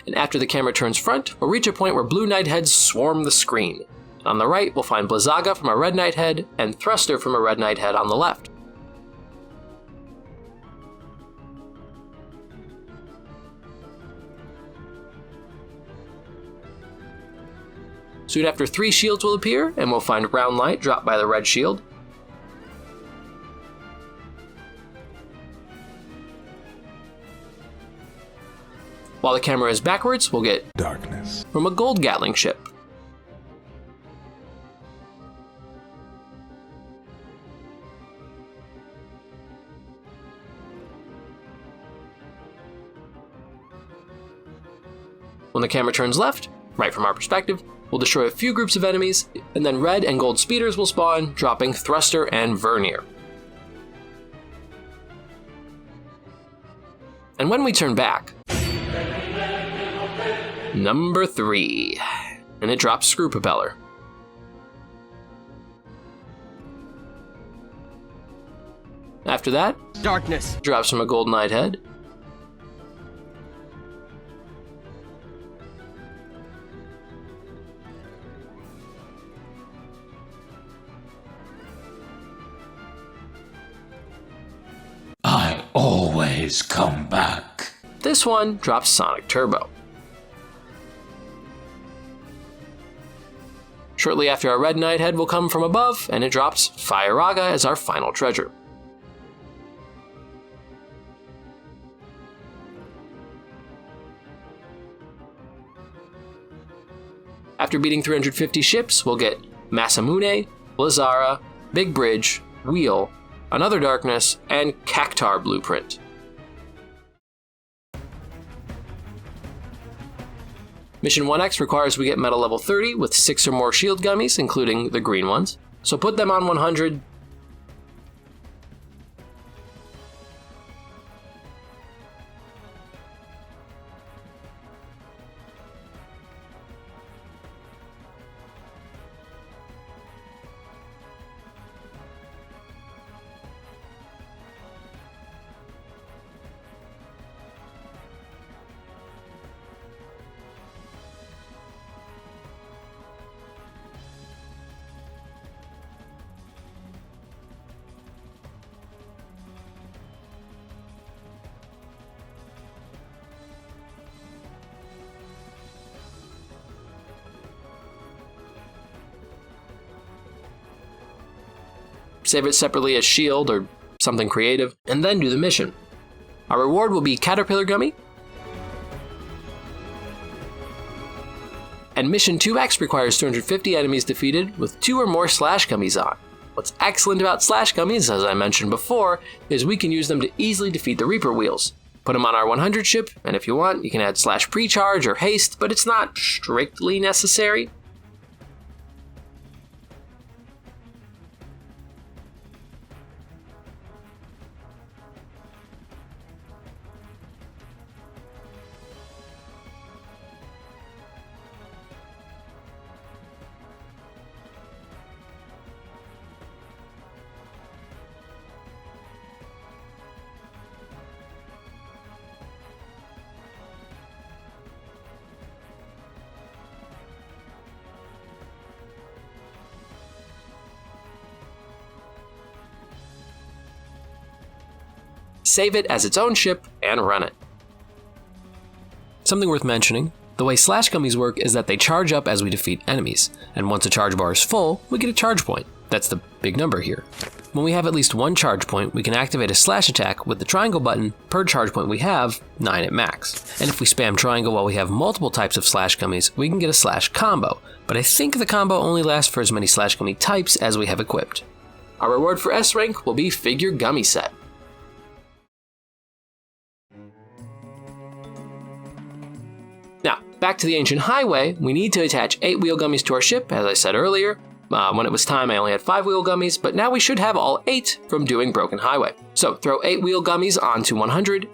And after the camera turns front, we'll reach a point where blue knight heads swarm the screen. On the right, we'll find Blizzaga from a red knight head and Thruster from a red knight head on the left. Soon after, 3 shields will appear, and we'll find round light dropped by the red shield. While the camera is backwards, we'll get Darkness. from a gold Gatling ship. When the camera turns left, right from our perspective, we'll destroy a few groups of enemies, and then red and gold speeders will spawn, dropping Thruster and Vernier. And when we turn back, number 3, and it drops screw propeller. After that, Darkness. drops from a gold knight head. I always come back. This one drops Sonic Turbo. Shortly after, our red knight head will come from above, and it drops Fire Aga as our final treasure. After beating 350 ships, we'll get Masamune, Blizzara, Big Bridge, Wheel, Another Darkness, and Cactar Blueprint. Mission 1X requires we get metal level 30 with 6 or more shield gummies, including the green ones. So put them on 100. Save it separately as shield or something creative, and then do the mission. Our reward will be Caterpillar Gummi, and Mission 2X requires 250 enemies defeated with 2 or more Slash Gummies on. What's excellent about Slash Gummies, as I mentioned before, is we can use them to easily defeat the Reaper Wheels. Put them on our 100 ship, and if you want, you can add Slash Precharge or Haste, but it's not strictly necessary. Save it as its own ship, and run it. Something worth mentioning, the way slash gummies work is that they charge up as we defeat enemies, and once a charge bar is full, we get a charge point. That's the big number here. When we have at least one charge point, we can activate a slash attack with the triangle button. Per charge point we have, 9 at max. And if we spam triangle while we have multiple types of slash gummies, we can get a slash combo, but I think the combo only lasts for as many slash gummy types as we have equipped. Our reward for S rank will be Figure Gummy Set. Now, back to the Ancient Highway, we need to attach 8-wheel gummies to our ship, as I said earlier. When it was time, I only had 5-wheel gummies, but now we should have all 8 from doing Broken Highway. So throw 8-wheel gummies onto 100.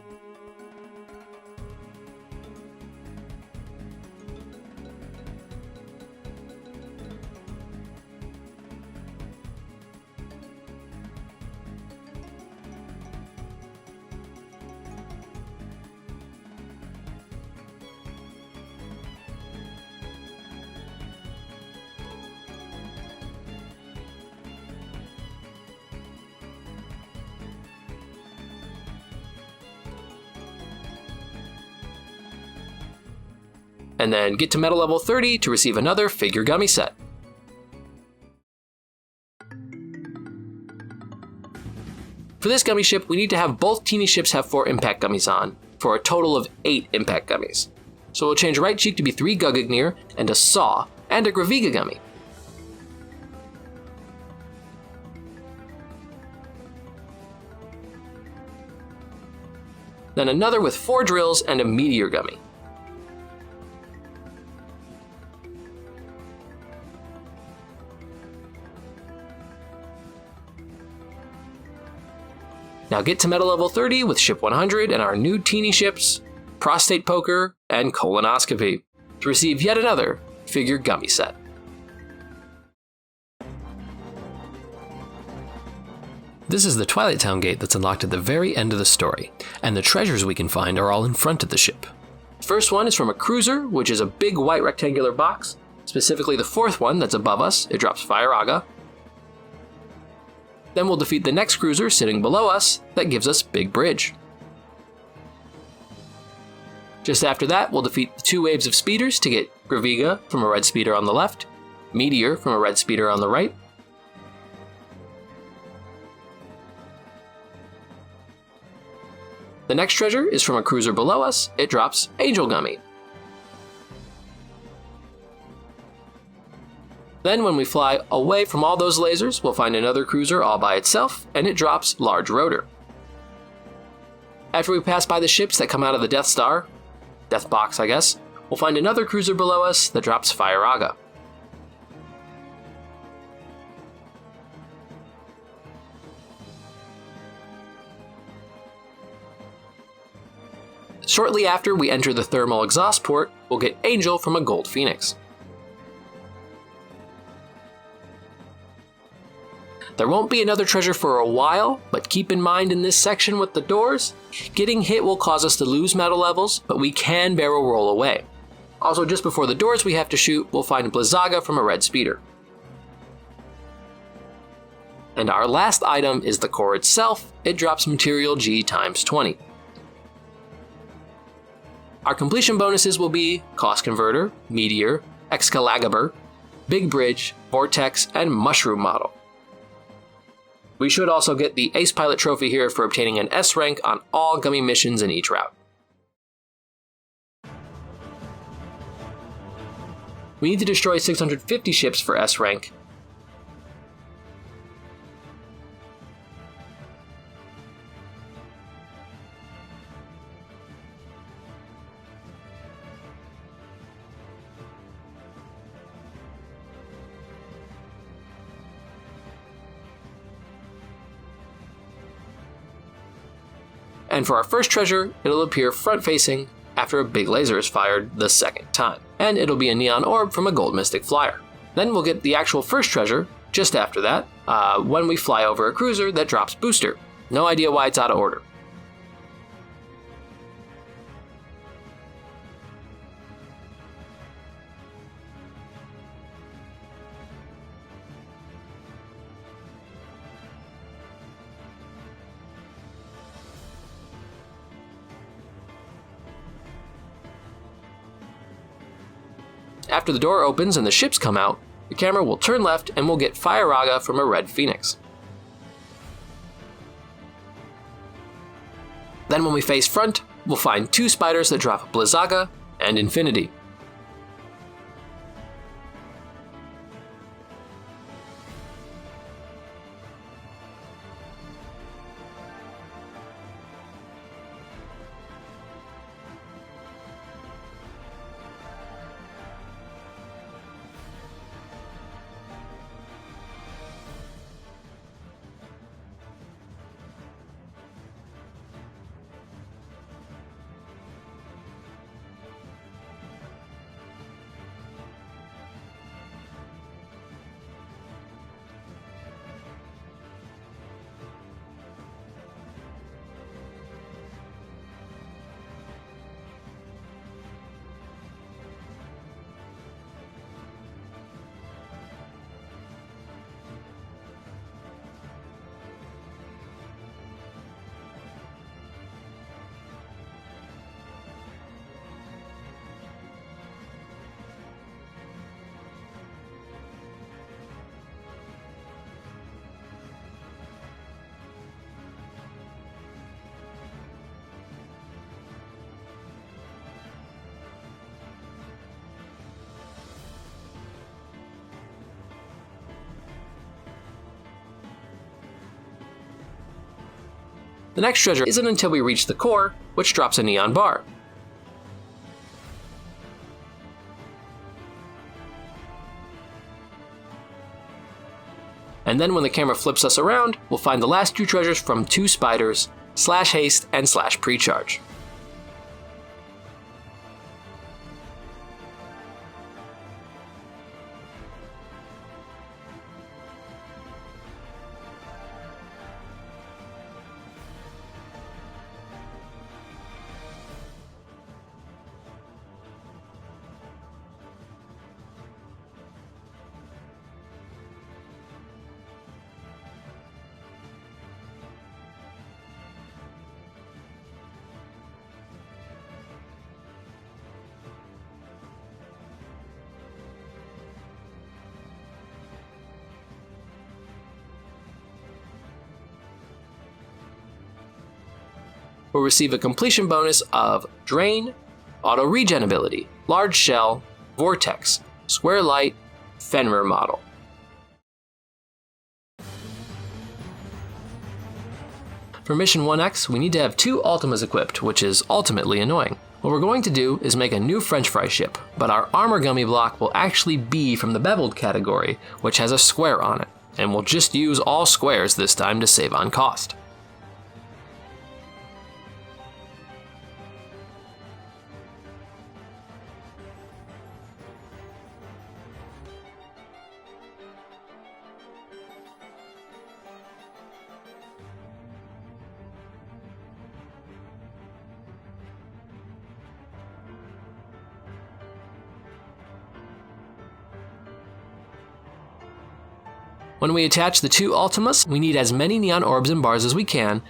And then get to metal level 30 to receive another Figure Gummy Set. For this gummy ship, we need to have both teeny ships have 4 impact gummies on, for a total of 8 impact gummies. So we'll change right cheek to be 3 Gugagnir, and a Saw, and a Graviga gummy. Then another with 4 drills and a Meteor gummy. Now get to metal level 30 with ship 100 and our new teeny ships, Prostate Poker and Colonoscopy, to receive yet another Figure Gummy Set. This is the Twilight Town gate that's unlocked at the very end of the story, and the treasures we can find are all in front of the ship. First one is from a cruiser, which is a big white rectangular box, specifically the 4th one that's above us. It drops Fire Aga. Then we'll defeat the next cruiser sitting below us that gives us Big Bridge. Just after that, we'll defeat the 2 waves of speeders to get Graviga from a red speeder on the left, Meteor from a red speeder on the right. The next treasure is from a cruiser below us. It drops Angel Gummy. Then when we fly away from all those lasers, we'll find another cruiser all by itself, and it drops Large Rotor. After we pass by the ships that come out of the Death Star, Death Box I guess, we'll find another cruiser below us that drops Fire Aga. Shortly after we enter the thermal exhaust port, we'll get Angel from a Gold Phoenix. There won't be another treasure for a while, but keep in mind in this section with the doors, getting hit will cause us to lose metal levels, but we can barrel roll away. Also, just before the doors we have to shoot, we'll find Blizzaga from a red speeder. And our last item is the core itself. It drops Material G times 20. Our completion bonuses will be Cost Converter, Meteor, Excalibur, Big Bridge, Vortex, and Mushroom Model. We should also get the Ace Pilot trophy here for obtaining an S rank on all gummy missions in each route. We need to destroy 650 ships for S rank. And for our first treasure, it'll appear front-facing after a big laser is fired the second time. And it'll be a neon orb from a Gold Mystic Flyer. Then we'll get the actual first treasure just after that, when we fly over a cruiser that drops Booster. No idea why it's out of order. After the door opens and the ships come out, the camera will turn left and we'll get Fire from a red phoenix. Then when we face front, we'll find 2 spiders that drop Blizzaga and Infinity. The next treasure isn't until we reach the core, which drops a neon bar. And then when the camera flips us around, we'll find the last 2 treasures from 2 spiders, Slash Haste and Slash Precharge. We'll receive a completion bonus of Drain, Auto Regen ability, Large Shell, Vortex, Square Light, Fenrir model. For Mission 1X, we need to have 2 Ultimas equipped, which is ultimately annoying. What we're going to do is make a new French fry ship, but our armor gummy block will actually be from the beveled category, which has a square on it, and we'll just use all squares this time to save on cost. When we attach the 2 Ultimas, we need as many neon orbs and bars as we can.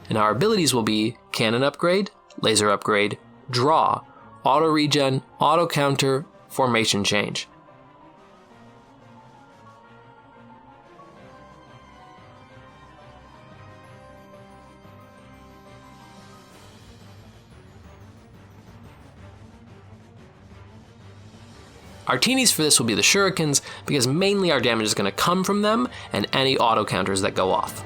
And our abilities will be Cannon Upgrade, Laser Upgrade, Draw, Auto Regen, Auto Counter, Formation Change. Our teenies for this will be the shurikens, because mainly our damage is going to come from them and any auto counters that go off.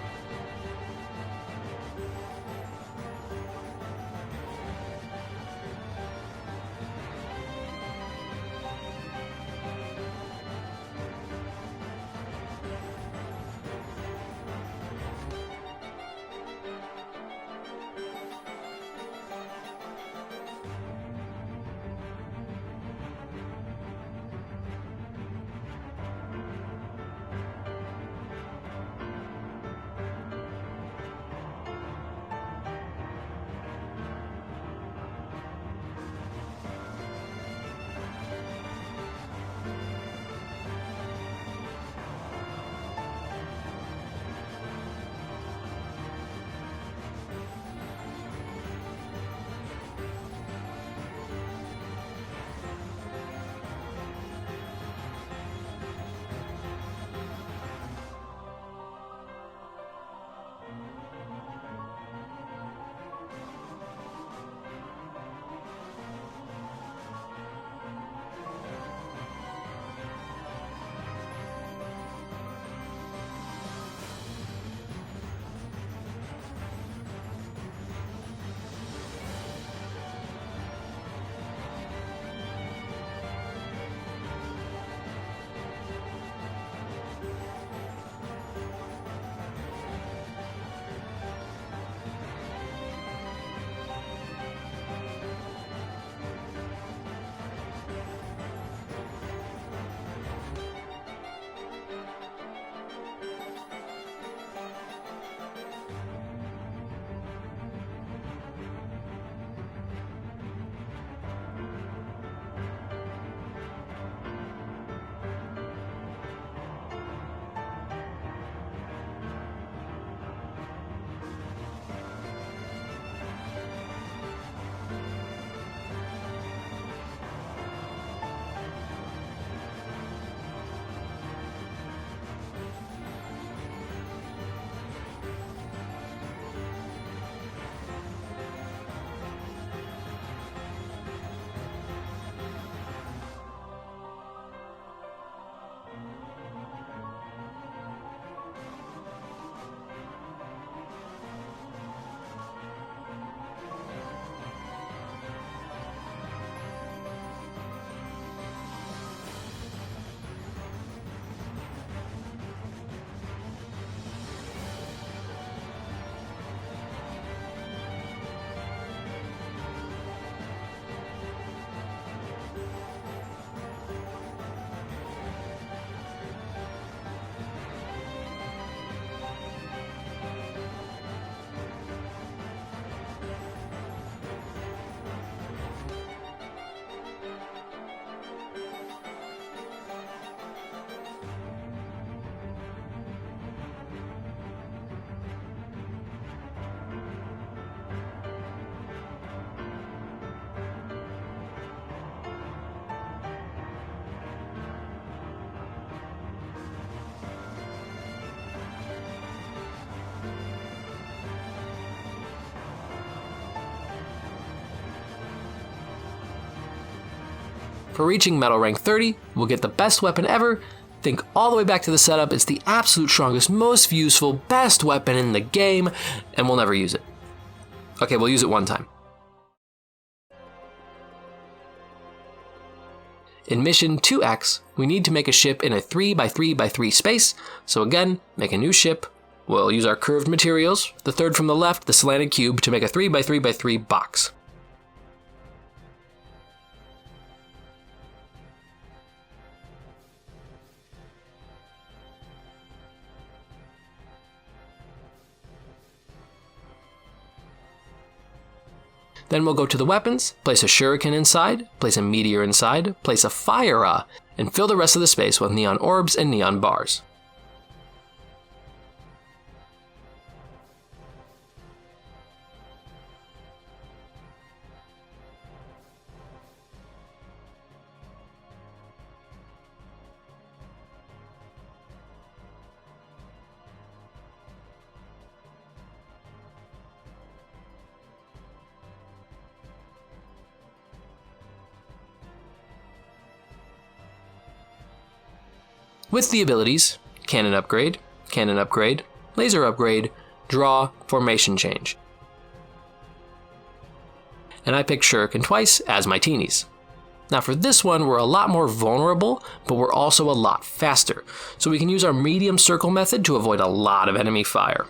For reaching metal rank 30, we'll get the best weapon ever. Think all the way back to the setup. It's the absolute strongest, most useful, best weapon in the game, and we'll never use it. Okay, we'll use it one time. In mission 2X, we need to make a ship in a 3x3x3 space. So again, make a new ship. We'll use our curved materials, the third from the left, the slanted cube, to make a 3x3x3 box. Then we'll go to the weapons, place a shuriken inside, place a meteor inside, place a fire and fill the rest of the space with neon orbs and neon bars. With the abilities, cannon upgrade, laser upgrade, draw, formation change. And I picked shuriken twice as my teenies. Now for this one, we're a lot more vulnerable, but we're also a lot faster. So we can use our medium circle method to avoid a lot of enemy fire.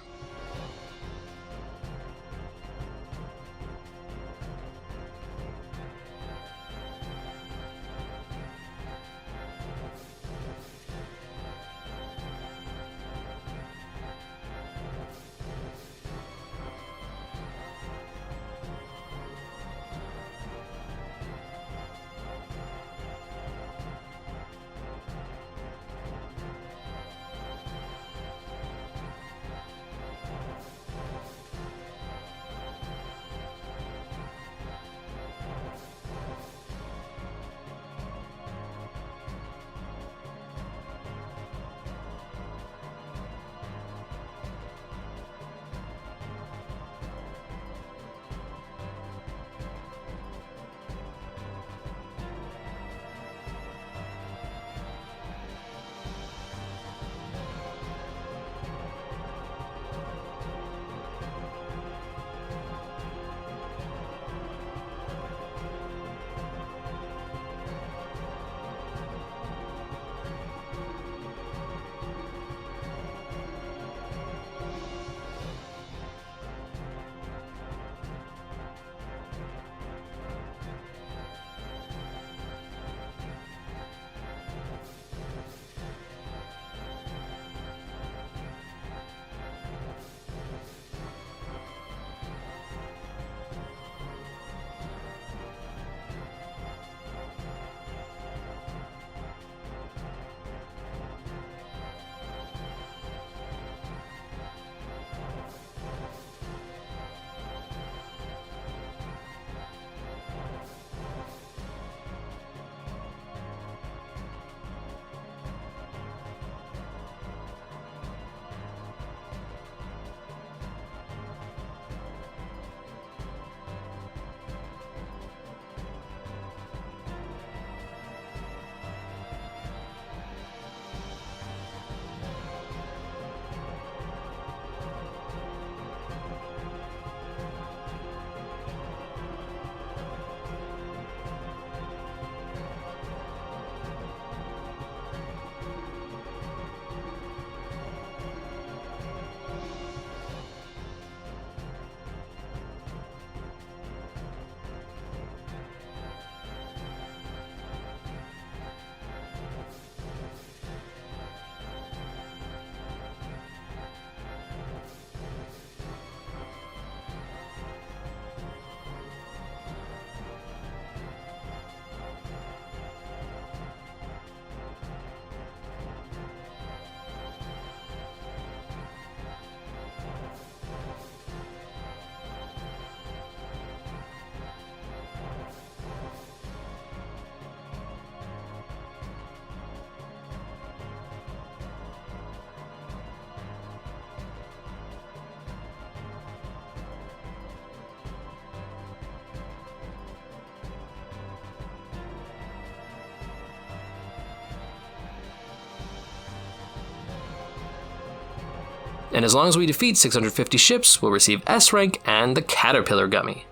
and as long as we defeat 650 ships, we'll receive S rank and the Caterpillar Gummi.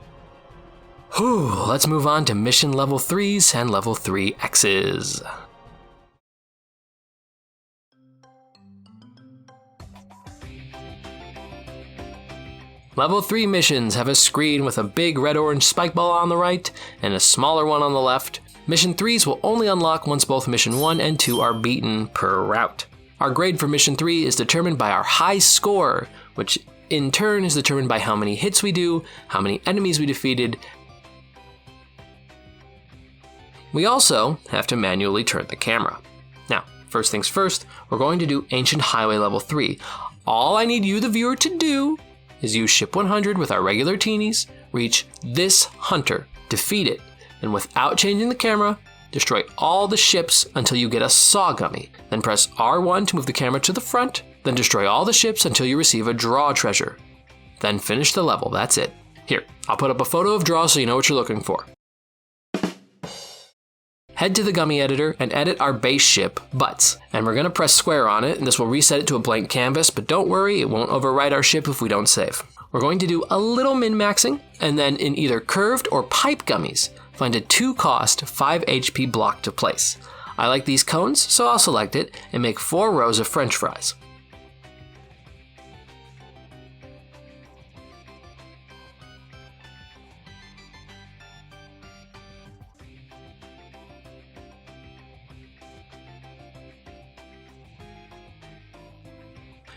Whew, let's move on to mission level 3s and level 3Xs. Level 3 missions have a screen with a big red-orange spike ball on the right and a smaller one on the left. Mission 3s will only unlock once both Mission 1 and 2 are beaten per route. Our grade for Mission 3 is determined by our high score, which in turn is determined by how many hits we do, how many enemies we defeated. We also have to manually turn the camera. Now, first things first, we're going to do Ancient Highway Level 3. All I need you, the viewer, to do is use Ship 100 with our regular teenies, reach this hunter, defeat it, and without changing the camera, destroy all the ships until you get a Saw Gummi. Then press R1 to move the camera to the front, then destroy all the ships until you receive a Draw treasure. Then finish the level, that's it. Here, I'll put up a photo of Draw so you know what you're looking for. Head to the Gummi editor and edit our base ship, Butts, and we're going to press square on it, and this will reset it to a blank canvas, but don't worry, it won't overwrite our ship if we don't save. We're going to do a little min-maxing, and then in either curved or pipe gummies, find a 2-cost 5 HP block to place. I like these cones, so I'll select it and make 4 rows of French fries.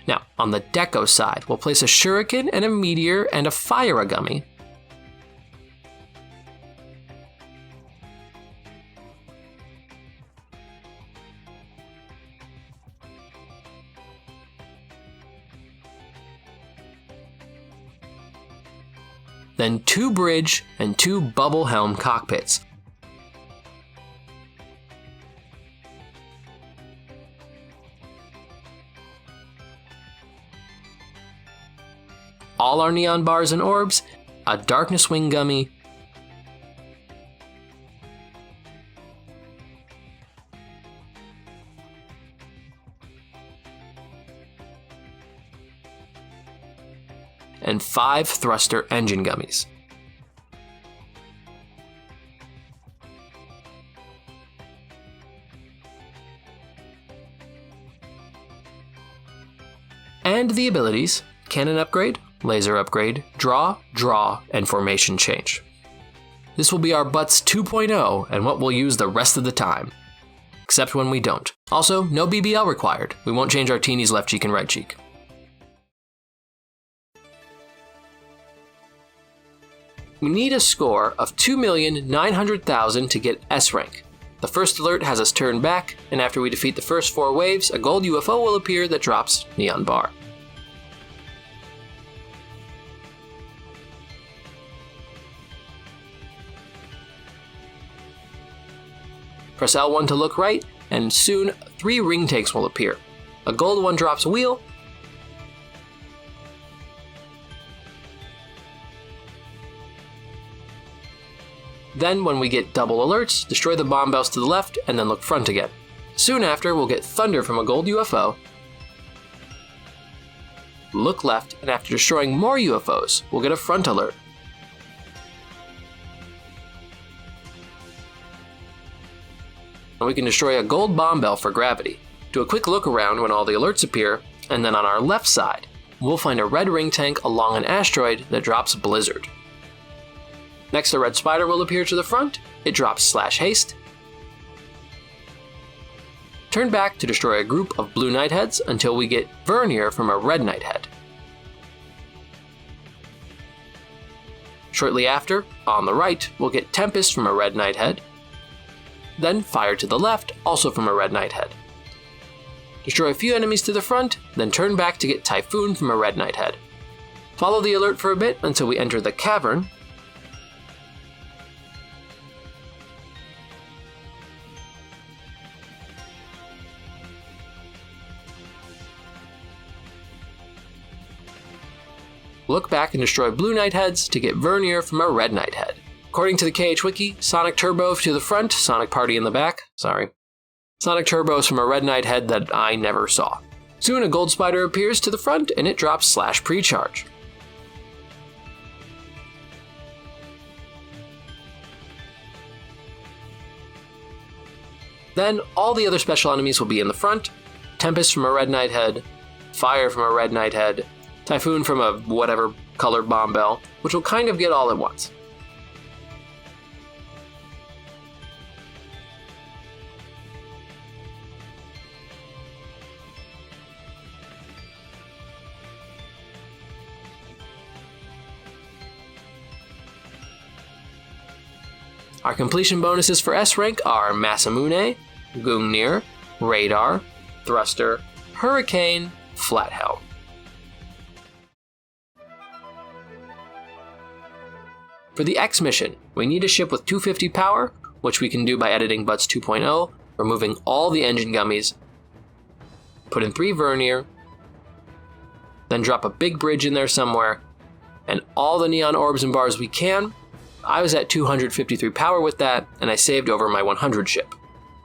Now, on the deco side, we'll place a shuriken and a meteor and a fire gummi. Then 2 bridge and 2 bubble helm cockpits. All our neon bars and orbs, a darkness wing gummi, and 5 thruster engine gummies. And the abilities: cannon upgrade, laser upgrade, draw, and formation change. This will be our Butts 2.0 and what we'll use the rest of the time. Except when we don't. Also, no BBL required. We won't change our teenies left cheek and right cheek. We need a score of 2,900,000 to get S rank. The first alert has us turn back, and after we defeat the first 4 waves, a gold UFO will appear that drops neon bar. Press L1 to look right, and soon 3 ring takes will appear. A gold one drops a wheel, then when we get double alerts, destroy the bomb bells to the left and then look front again. Soon after, we'll get thunder from a gold UFO, look left, and after destroying more UFOs, we'll get a front alert. And we can destroy a gold bomb bell for gravity. Do a quick look around when all the alerts appear, and then on our left side, we'll find a red ring tank along an asteroid that drops Blizzard. Next, a red spider will appear to the front. It drops /haste. Turn back to destroy a group of blue Nightheads until we get Vernier from a red Nighthead. Shortly after, on the right, we'll get Tempest from a red Nighthead. Then fire to the left, also from a red Nighthead. Destroy a few enemies to the front, then turn back to get Typhoon from a red Nighthead. Follow the alert for a bit until we enter the cavern. Look back and destroy blue Nightheads to get Vernier from a red Nighthead. According to the KH Wiki, Sonic Turbo to the front, Sonic Party in the back. Sorry. Sonic Turbo is from a red Nighthead that I never saw. Soon a gold spider appears to the front and it drops slash precharge. Then all the other special enemies will be in the front. Tempest from a red knight head, fire from a red knight head, typhoon from a whatever colored bomb bell, which will kind of get all at once. Our completion bonuses for S rank are Masamune, Gungnir, Radar, Thruster, Hurricane, Flathelm. For the X mission, we need a ship with 250 power, which we can do by editing Butts 2.0, removing all the engine gummies, put in 3 Vernier, then drop a big bridge in there somewhere, and all the neon orbs and bars we can. I was at 253 power with that, and I saved over my 100 ship.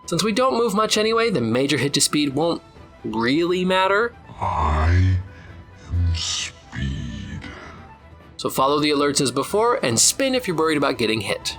Since we don't move much anyway, the major hit to speed won't really matter. I am speed. So follow the alerts as before, and spin if you're worried about getting hit.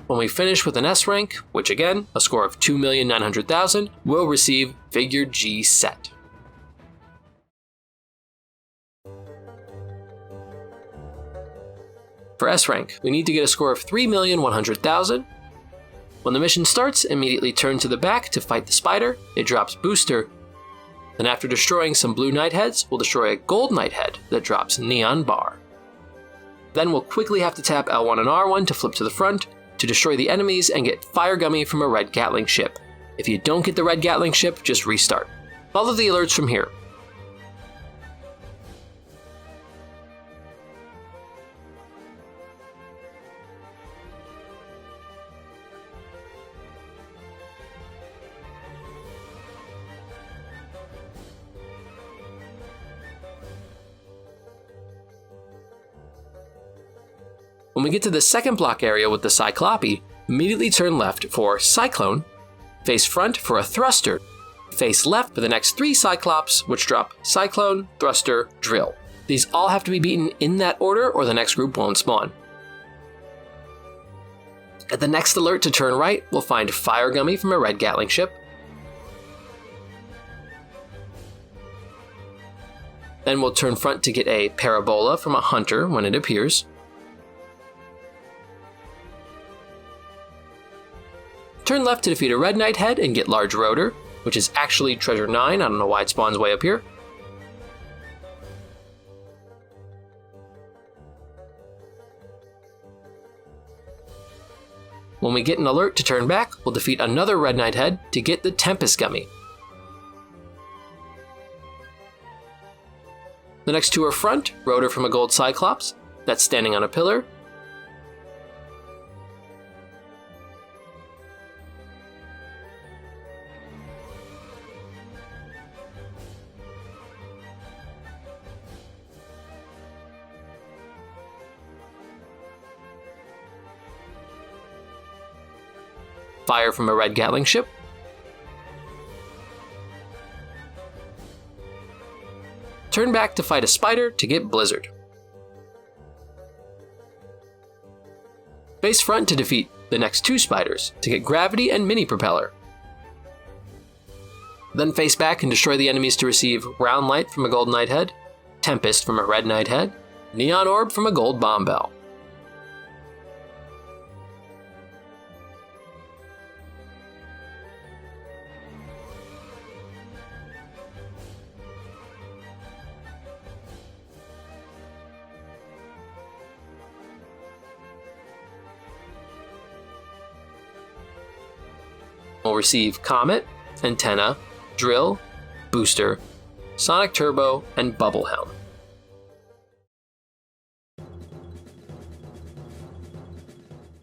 When we finish with an S rank, which again, a score of 2,900,000, we'll receive Figure G set. For S rank, we need to get a score of 3,100,000. When the mission starts, immediately turn to the back to fight the spider. It drops Booster. Then after destroying some blue Knightheads, we'll destroy a gold Knighthead that drops Neon Bar. Then we'll quickly have to tap L1 and R1 to flip to the front, to destroy the enemies and get Fire Gummy from a red Gatling ship. If you don't get the red Gatling ship, just restart. Follow the alerts from here. When we get to the second block area with the Cyclope, immediately turn left for Cyclone, face front for a Thruster, face left for the next 3 Cyclops, which drop Cyclone, Thruster, Drill. These all have to be beaten in that order or the next group won't spawn. At the next alert to turn right, we'll find Fire Gummy from a red Gatling ship, Then we'll turn front to get a parabola from a hunter when it appears. Turn left to defeat a red knight head and get large rotor, which is actually treasure 9, I don't know why it spawns way up here. When we get an alert to turn back, we'll defeat another red knight head to get the Tempest Gummi. The next two are front, rotor from a gold cyclops, that's standing on a pillar. Fire from a red Gatling ship. Turn back to fight a spider to get Blizzard. Face front to defeat the next two spiders to get Gravity and Mini Propeller. Then face back and destroy the enemies to receive Round Light from a gold knight head, Tempest from a red knight head, Neon Orb from a gold bomb bell. We'll receive Comet, Antenna, Drill, Booster, Sonic Turbo, and Bubble Helm.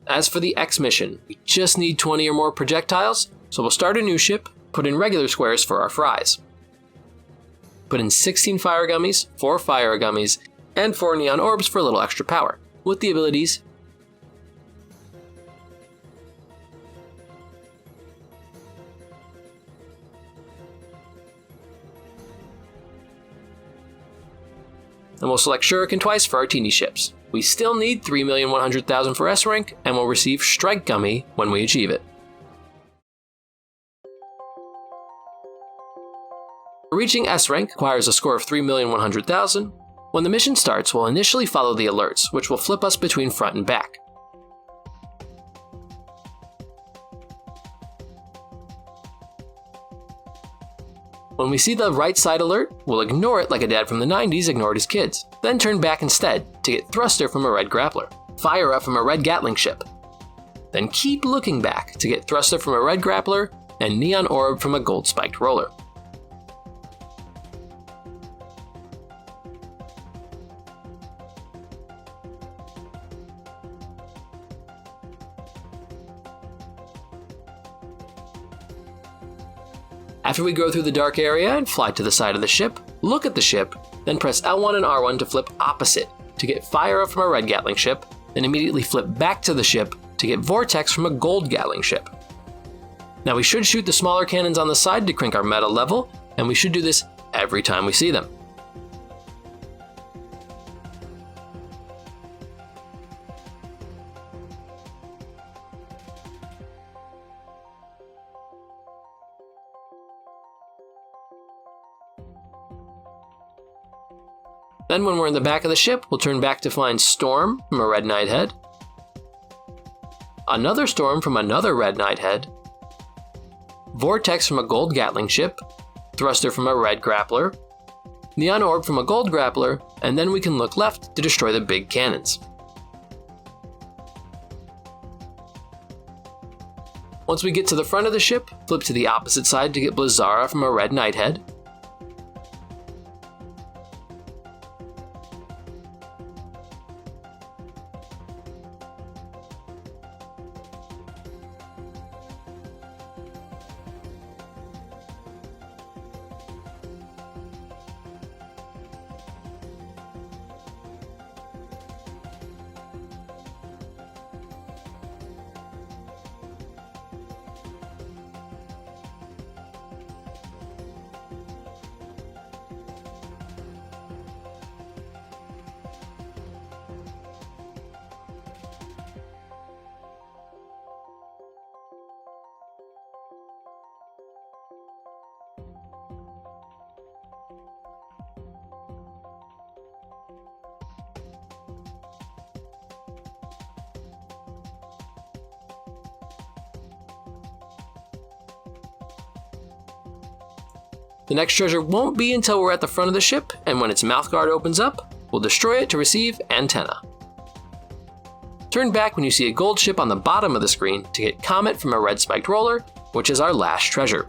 As for the X mission, we just need 20 or more projectiles, so we'll start a new ship, put in regular squares for our fries. Put in 16 fire gummies, 4 fire gummies, and 4 neon orbs for a little extra power, with the abilities and we'll select Shuriken twice for our teeny ships. We still need 3,100,000 for S rank, and we'll receive Strike Gummi when we achieve it. Reaching S rank requires a score of 3,100,000. When the mission starts, we'll initially follow the alerts, which will flip us between front and back. When we see the right side alert, we'll ignore it like a dad from the 90s ignored his kids, then turn back instead to get Thruster from a red grappler, Fire Up from a red Gatling ship. Then keep looking back to get Thruster from a red grappler and Neon Orb from a gold spiked roller. After we go through the dark area and fly to the side of the ship, look at the ship, then press L1 and R1 to flip opposite to get Fire Up from a red Gatling ship, then immediately flip back to the ship to get Vortex from a gold Gatling ship. Now we should shoot the smaller cannons on the side to crank our meta level, and we should do this every time we see them. Then when we're in the back of the ship, we'll turn back to find Storm from a red knight head, another Storm from another red knight head, Vortex from a gold Gatling ship, Thruster from a red grappler, Neon Orb from a gold grappler, and then we can look left to destroy the big cannons. Once we get to the front of the ship, flip to the opposite side to get Blizzara from a red knight head, The next treasure won't be until we're at the front of the ship, and when its mouth guard opens up, we'll destroy it to receive antenna. Turn back when you see a gold ship on the bottom of the screen to get Comet from a red spiked roller, which is our last treasure.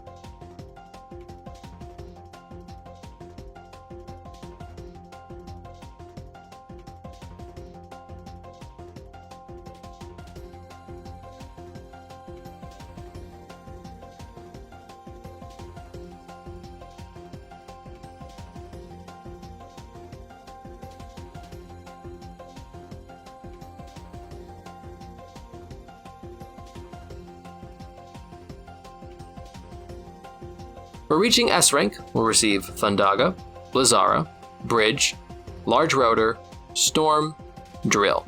For reaching S rank, we'll receive Thundaga, Blizzara, Bridge, Large Rotor, Storm, Drill.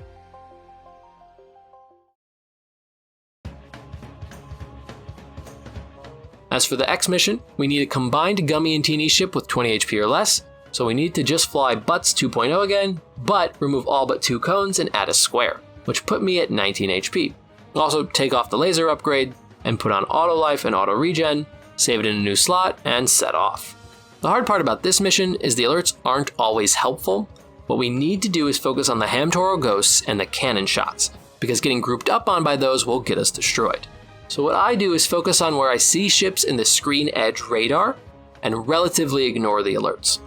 As for the X mission, we need a combined Gummi and Teeny ship with 20 HP or less, so we need to just fly Butts 2.0 again, but remove all but 2 cones and add a square, which put me at 19 HP. Also take off the laser upgrade, and put on auto life and auto regen, save it in a new slot, and set off. The hard part about this mission is the alerts aren't always helpful. What we need to do is focus on the Hamtaro ghosts and the cannon shots, because getting grouped up on by those will get us destroyed. So what I do is focus on where I see ships in the screen edge radar, and relatively ignore the alerts.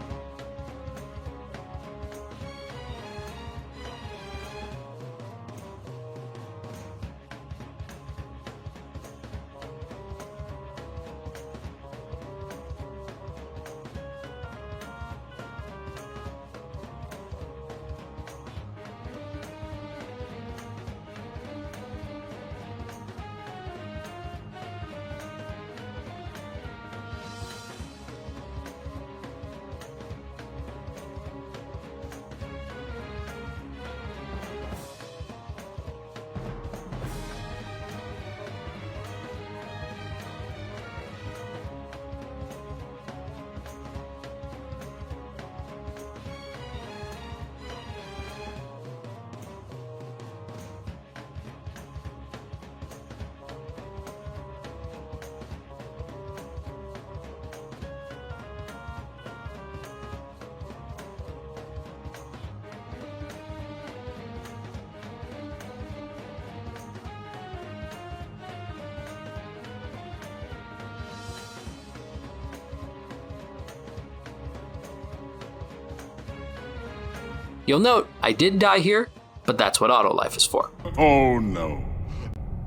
You'll note I did die here, but that's what auto life is for. Oh no.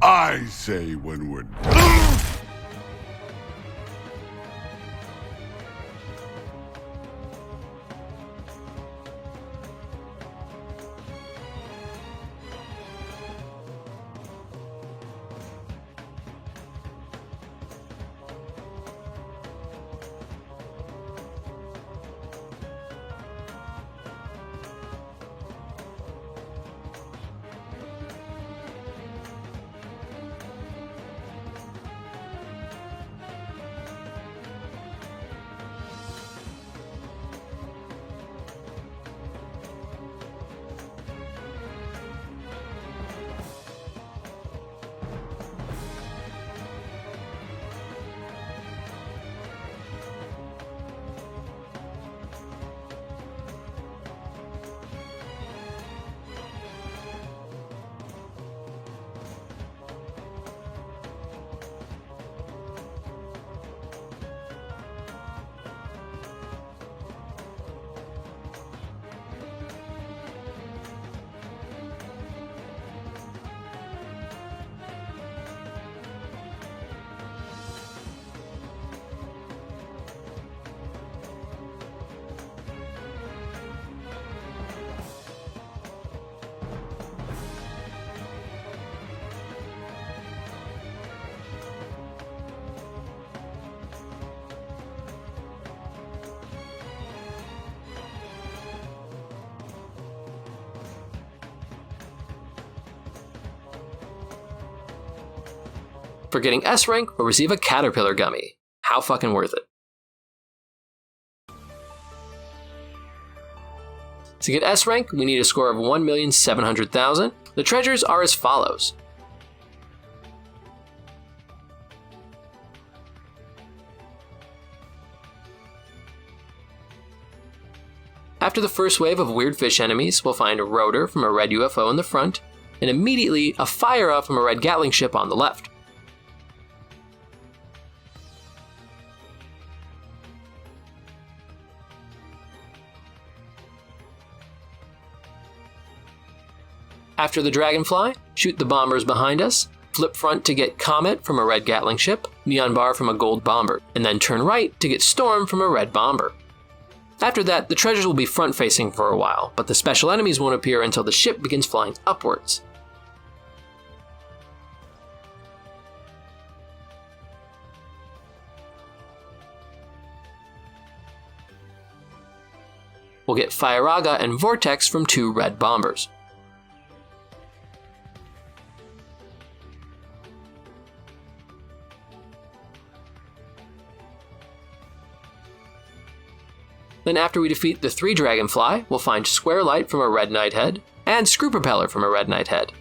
I say when we're done. For getting S rank, we'll receive a Caterpillar Gummi. How fucking worth it. To get S rank, we need a score of 1,700,000. The treasures are as follows. After the first wave of weird fish enemies, we'll find a rotor from a red UFO in the front, and immediately a fire from a red Gatling ship on the left. After the Dragonfly, shoot the bombers behind us, flip front to get Comet from a red Gatling ship, Neon Bar from a gold bomber, and then turn right to get Storm from a red bomber. After that, the treasures will be front-facing for a while, but the special enemies won't appear until the ship begins flying upwards. We'll get Firaga and Vortex from 2 red bombers. Then after we defeat the 3 Dragonfly, we'll find Square Light from a red Nighthead, and Screw Propeller from a red Nighthead.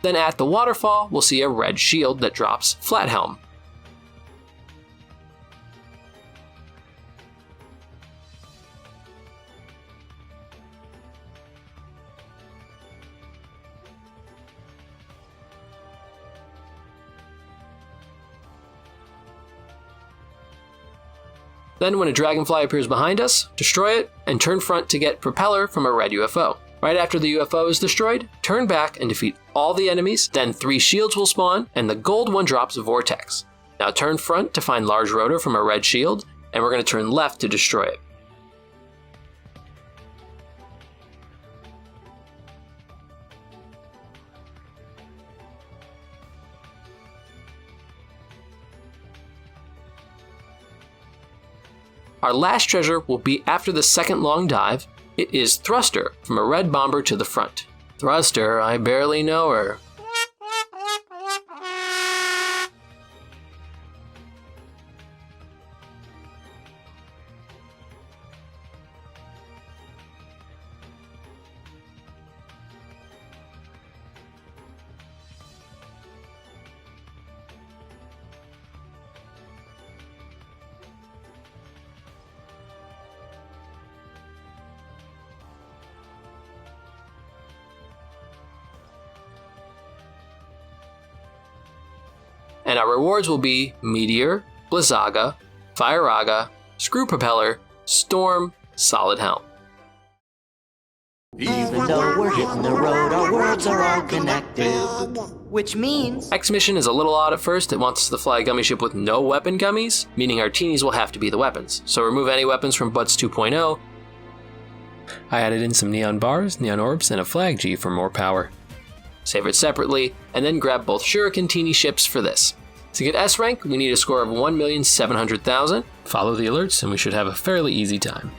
Then at the waterfall, we'll see a red shield that drops Flathelm. Then when a Dragonfly appears behind us, destroy it, and turn front to get Propeller from a red UFO. Right after the UFO is destroyed, turn back and defeat all the enemies, then 3 shields will spawn, and the gold one drops Vortex. Now turn front to find Large Rotor from a red shield, and we're going to turn left to destroy it. Our last treasure will be after the second long dive. It is Thruster from a red bomber to the front. Thruster, I barely know her. And our rewards will be Meteor, Blizzaga, Firaga, Screw Propeller, Storm, Solid Helm. Even though we're hitting the road, our worlds are all connected. Which means... X mission is a little odd at first. It wants us to fly a gummy ship with no weapon gummies, meaning our teenies will have to be the weapons. So remove any weapons from Butts 2.0. I added in some neon bars, neon orbs, and a flag G for more power. Save it separately, and then grab both Shuriken teeny ships for this. To get S rank, we need a score of 1,700,000. Follow the alerts and we should have a fairly easy time.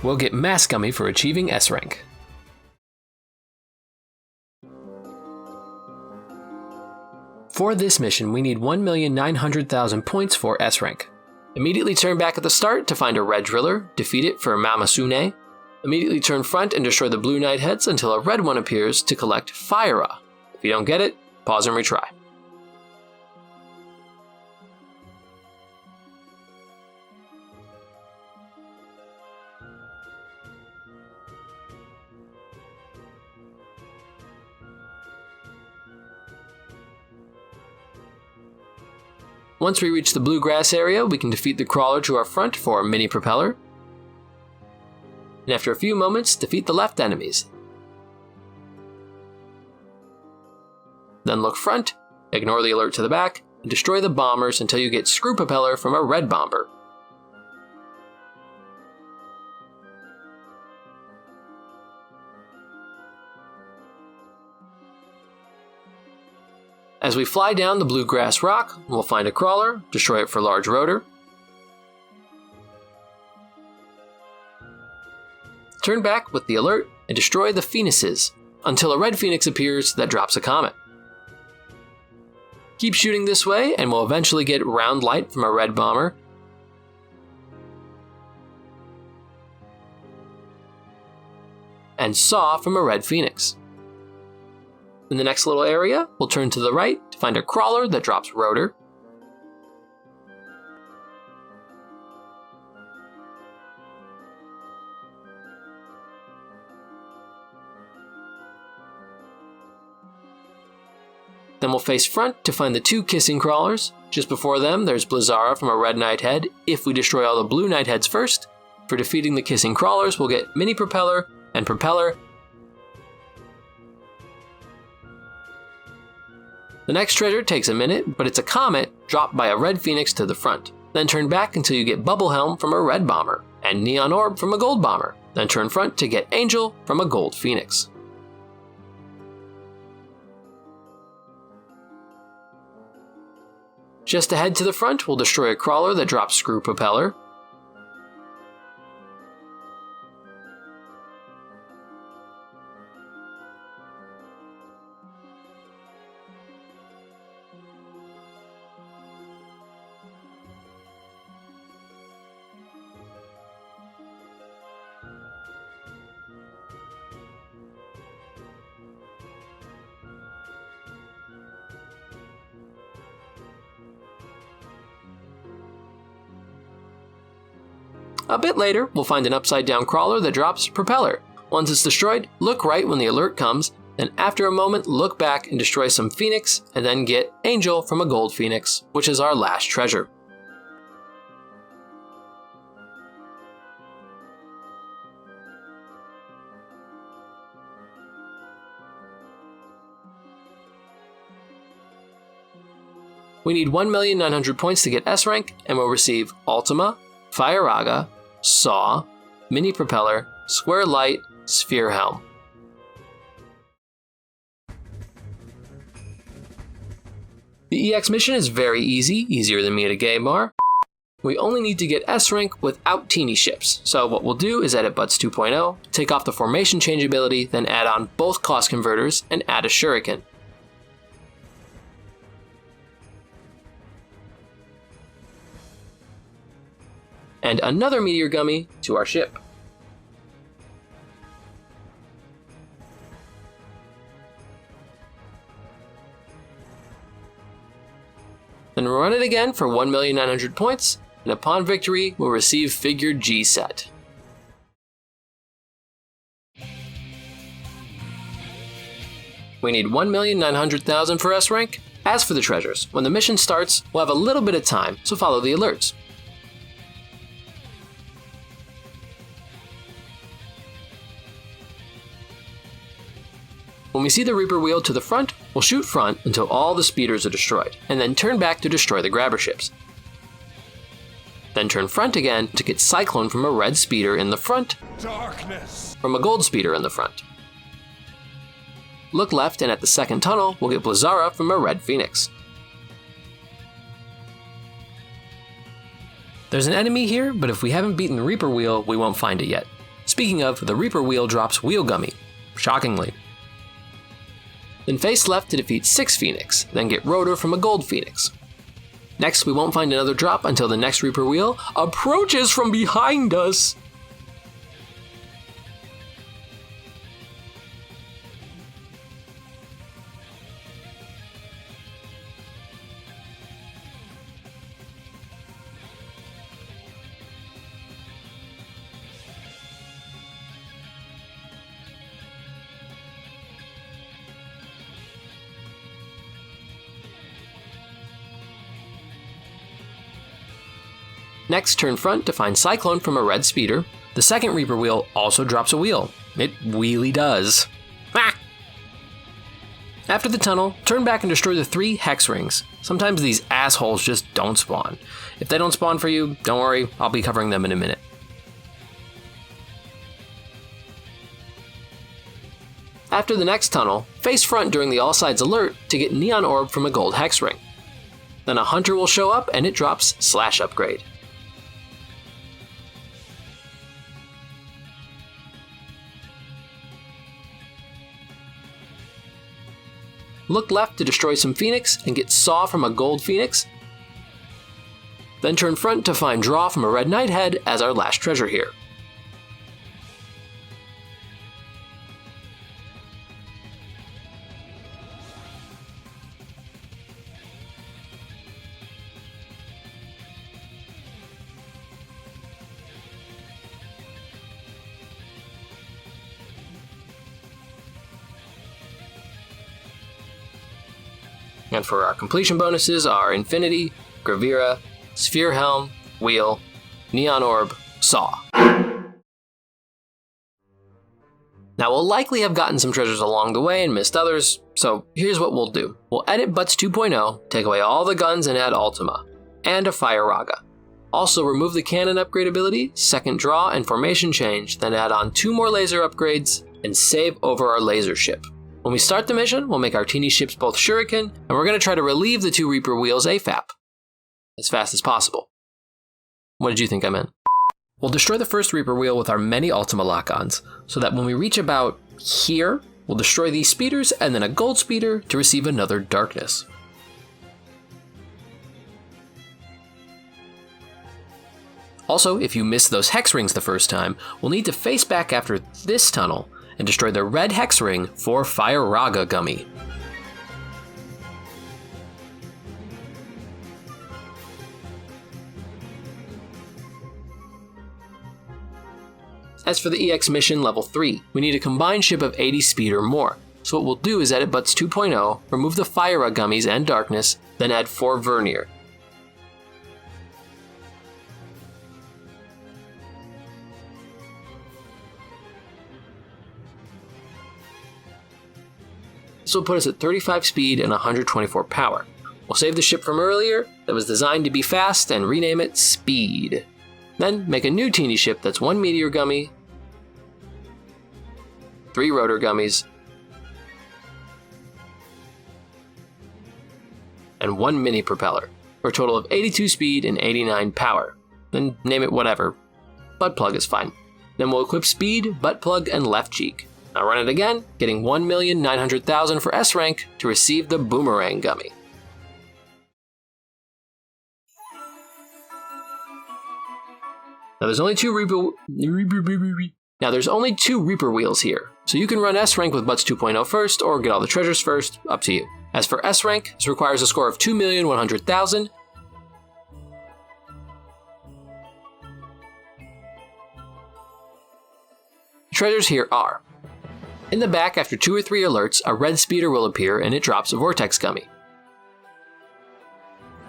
we'll get Mass Gummi for achieving S rank. For this mission, we need 1,900,000 points for S rank. Immediately turn back at the start to find a red driller, defeat it for Mamasune. Immediately turn front and destroy the blue knight heads until a red one appears to collect Fire. If you don't get it, pause and retry. Once we reach the bluegrass area, we can defeat the crawler to our front for a mini propeller. And after a few moments, defeat the left enemies. Then look front, ignore the alert to the back, and destroy the bombers until you get screw propeller from a red bomber. As we fly down the bluegrass rock, we'll find a crawler, destroy it for large rotor. Turn back with the alert and destroy the phoenixes until a red phoenix appears that drops a comet. Keep shooting this way and we'll eventually get round light from a red bomber. And saw from a red phoenix. In the next little area, we'll turn to the right to find a crawler that drops rotor. Then we'll face front to find the two kissing crawlers. Just before them, there's Blizzara from a red knight head if we destroy all the blue knight heads first. For defeating the kissing crawlers, we'll get mini propeller and propeller. The next treasure takes a minute, but it's a comet dropped by a red phoenix to the front. Then turn back until you get bubble helm from a red bomber and neon orb from a gold bomber. Then turn front to get angel from a gold phoenix. Just ahead to the front, we'll destroy a crawler that drops screw propeller. A bit later, we'll find an upside-down crawler that drops propeller. Once it's destroyed, look right when the alert comes, and after a moment, look back and destroy some phoenix, and then get angel from a gold phoenix, which is our last treasure. We need 1,900,000 points to get S rank, and we'll receive Ultima, Fire, Saw, Mini Propeller, Square Light, Sphere Helm. The EX mission is very easy, easier than me at a game bar. We only need to get S rank without teeny ships, so what we'll do is edit Butts 2.0, take off the formation changeability, then add on both cost converters, and add a shuriken. And another meteor gummy to our ship. Then run it again for 1,900,000 points, and upon victory, we'll receive figure G set. We need 1,900,000 for S rank. As for the treasures, when the mission starts, we'll have a little bit of time, so follow the alerts. When we see the Reaper wheel to the front, we'll shoot front until all the speeders are destroyed, and then turn back to destroy the grabber ships. Then turn front again to get Cyclone from a red speeder in the front, Darkness. from a gold speeder in the front. Look left and at the second tunnel, we'll get Blizzara from a red phoenix. There's an enemy here, but if we haven't beaten the Reaper wheel, we won't find it yet. Speaking of, the Reaper Wheel drops Wheel Gummi, shockingly. Then face left to defeat 6 Phoenix, then get Rotor from a Gold Phoenix. Next, we won't find another drop until the next Reaper Wheel approaches from behind us. Next, turn front to find Cyclone from a red speeder. The second Reaper Wheel also drops a wheel. It really does. Ah! After the tunnel, turn back and destroy the 3 hex rings. Sometimes these assholes just don't spawn. If they don't spawn for you, don't worry, I'll be covering them in a minute. After the next tunnel, face front during the all sides alert to get Neon Orb from a gold hex ring. Then a Hunter will show up and it drops Slash Upgrade. Look left to destroy some Phoenix and get Saw from a Gold Phoenix. Then turn front to find Draw from a Red Knighthead as our last treasure here. And for our completion bonuses are Infinity, Gravira, Sphere Helm, Wheel, Neon Orb, Saw. Now we'll likely have gotten some treasures along the way and missed others, so here's what we'll do. We'll edit Butts 2.0, take away all the guns and add Ultima, and a Fire Raga. Also remove the cannon upgrade ability, second draw, and formation change, then add on 2 more laser upgrades, and save over our laser ship. When we start the mission, we'll make our teeny ships both Shuriken, and we're going to try to relieve the 2 Reaper Wheels AFAP as fast as possible. What did you think I meant? We'll destroy the first Reaper Wheel with our many Ultima lock-ons, so that when we reach about here, we'll destroy these speeders and then a gold speeder to receive another darkness. Also, if you missed those hex rings the first time, we'll need to face back after this tunnel and destroy the red hex ring for Fire Raga Gummi. As for the EX mission level 3, we need a combined ship of 80 speed or more, so what we'll do is edit Butts 2.0, remove the Fire Raga Gummies and Darkness, then add 4 Vernier. This will put us at 35 speed and 124 power. We'll save the ship from earlier that was designed to be fast and rename it Speed. Then make a new teeny ship that's 1 Meteor Gummi, 3 Rotor Gummies, and 1 Mini Propeller, for a total of 82 speed and 89 power. Then name it whatever. Butt Plug is fine. Then we'll equip Speed, Butt Plug, and Left Cheek. Now run it again, getting 1,900,000 for S rank to receive the Boomerang Gummi. Now there's only 2 Reaper Wheels here, so you can run S rank with Butts 2.0 first, or get all the treasures first, up to you. As for S rank, this requires a score of 2,100,000. The treasures here are: in the back, after 2 or 3 alerts, a red speeder will appear and it drops a Vortex Gummi.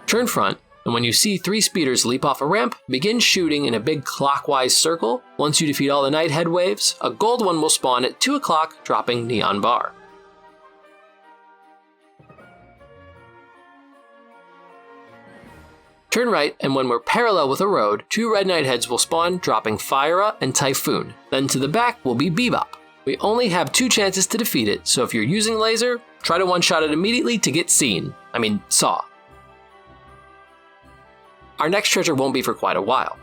Turn front, and when you see 3 speeders leap off a ramp, begin shooting in a big clockwise circle. Once you defeat all the Nighthead waves, a gold one will spawn at 2 o'clock, dropping Neon Bar. Turn right, and when we're parallel with a road, 2 red Nightheads will spawn, dropping Fire and Typhoon. Then to the back will be Bebop. We only have 2 chances to defeat it, so if you're using laser, try to one-shot it immediately to get Saw. Our next treasure won't be for quite a while.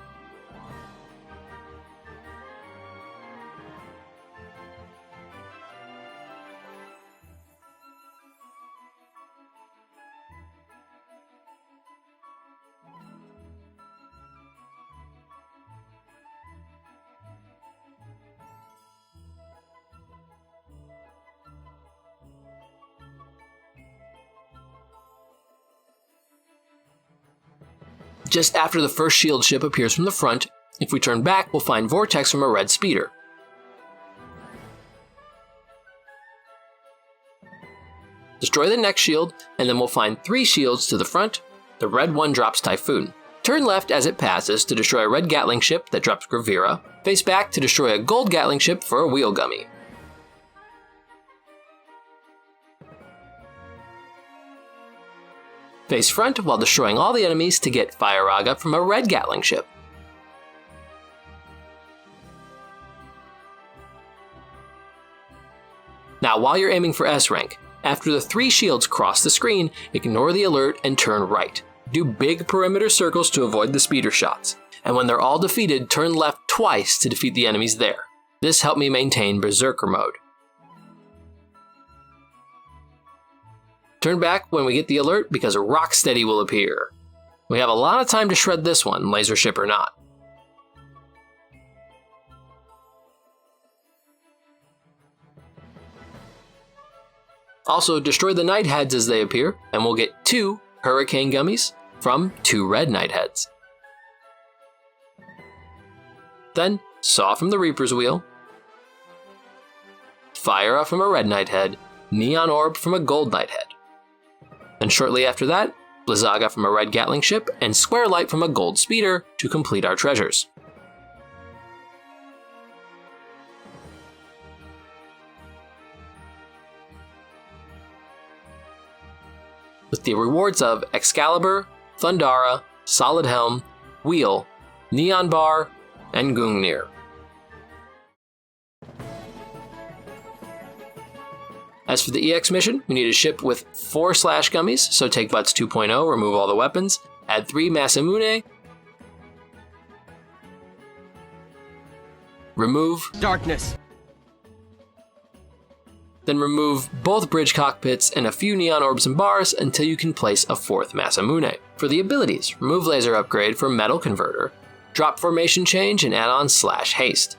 just after the first shield ship appears from the front. If we turn back, we'll find Vortex from a red speeder. Destroy the next shield, and then we'll find 3 shields to the front. The red one drops Typhoon. Turn left as it passes to destroy a red Gatling ship that drops Gravira. Face back to destroy a gold Gatling ship for a wheel Gummi. Face front while destroying all the enemies to get Fire Aga from a red Gatling ship. Now while you're aiming for S rank, after the 3 shields cross the screen, ignore the alert and turn right. Do big perimeter circles to avoid the speeder shots, and when they're all defeated, turn left twice to defeat the enemies there. This helped me maintain Berserker mode. Turn back when we get the alert because Rocksteady will appear. We have a lot of time to shred this one, laser ship or not. Also, destroy the Nightheads as they appear, and we'll get 2 Hurricane Gummies from 2 red Nightheads. Then, Saw from the Reaper's Wheel, Fire Up from a red Nighthead, Neon Orb from a gold Nighthead. And shortly after that, Blizzaga from a red Gatling ship, and Square Light from a gold speeder to complete our treasures. With the rewards of Excalibur, Thundara, Solid Helm, Wheel, Neon Bar, and Gungnir. As for the EX mission, we need a ship with 4 Slash Gummies, so take Butts 2.0, remove all the weapons, add 3 Masamune, remove Darkness. Then remove both bridge cockpits and a few neon orbs and bars until you can place a 4th Masamune. For the abilities, remove laser upgrade for metal converter, drop formation change, and add on slash haste.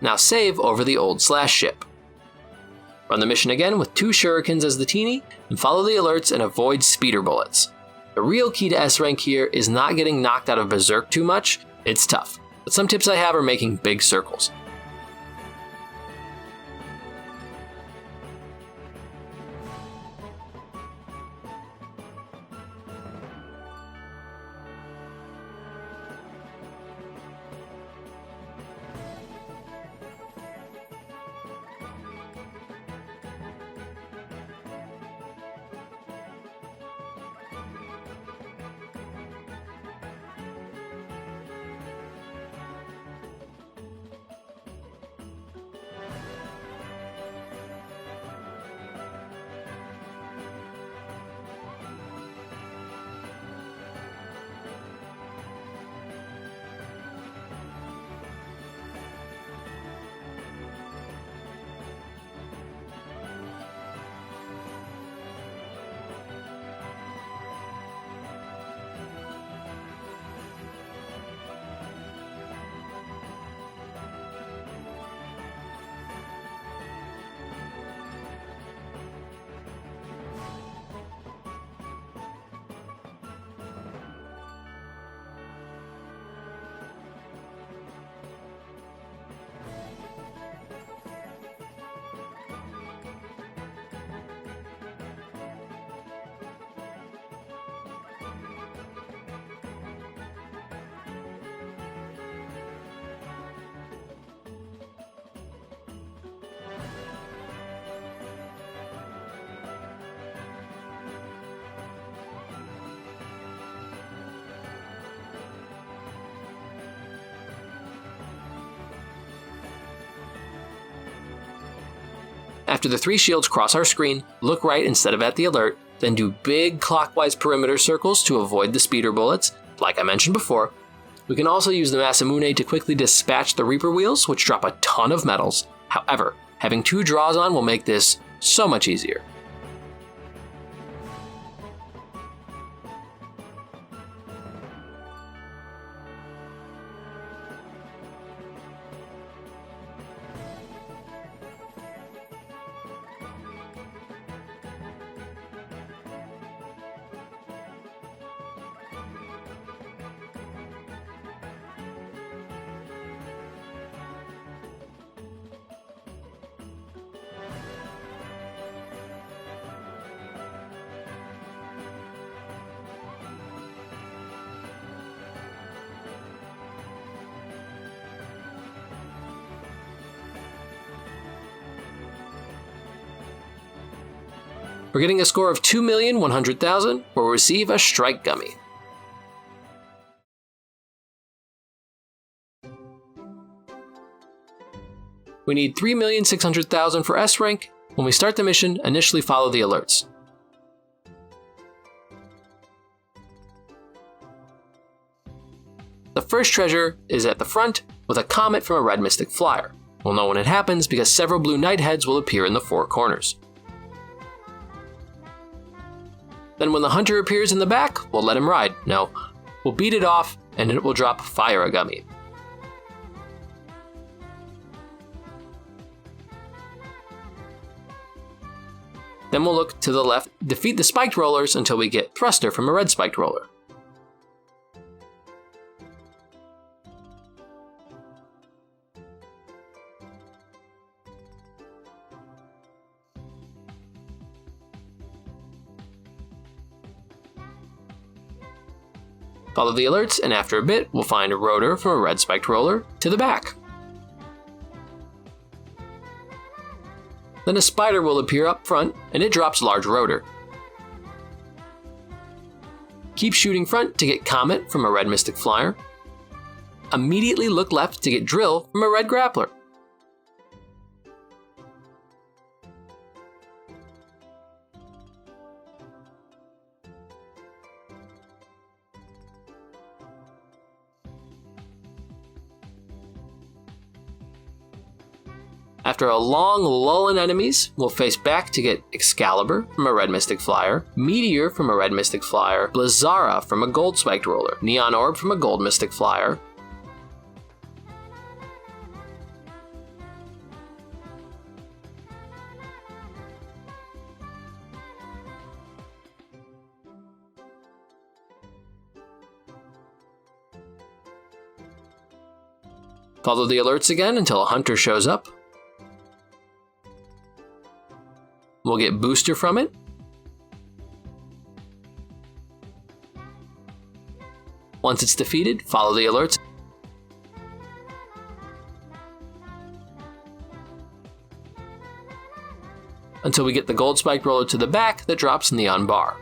Now save over the old slash ship. Run the mission again with 2 shurikens as the teeny, and follow the alerts and avoid speeder bullets. The real key to S rank here is not getting knocked out of Berserk too much. It's tough, but some tips I have are making big circles. After the 3 shields cross our screen, look right instead of at the alert, then do big clockwise perimeter circles to avoid the speeder bullets, like I mentioned before. We can also use the Masamune to quickly dispatch the Reaper wheels, which drop a ton of medals. However, having 2 draws on will make this so much easier. We're getting a score of 2,100,000, we'll receive a strike gummy. We need 3,600,000 for S rank. When we start the mission, initially follow the alerts. The first treasure is at the front with a comet from a red mystic flyer. We'll know when it happens because several blue knight heads will appear in the four corners. Then when the hunter appears in the back, we'll let him ride. No, we'll beat it off and it will drop fire a gummy. Then we'll look to the left, defeat the spiked rollers until we get thruster from a red spiked roller. Follow the alerts, and after a bit, we'll find a rotor from a red spiked roller to the back. Then a spider will appear up front, and it drops large rotor. Keep shooting front to get comet from a red mystic flyer. Immediately look left to get drill from a red grappler. After a long lull in enemies, we'll face back to get Excalibur from a red mystic flyer, Meteor from a red mystic flyer, Blizzara from a gold spiked roller, Neon Orb from a gold mystic flyer, follow the alerts again until a hunter shows up. We'll get booster from it. Once it's defeated, follow the alerts. Until we get the gold spiked roller to the back that drops neon bar.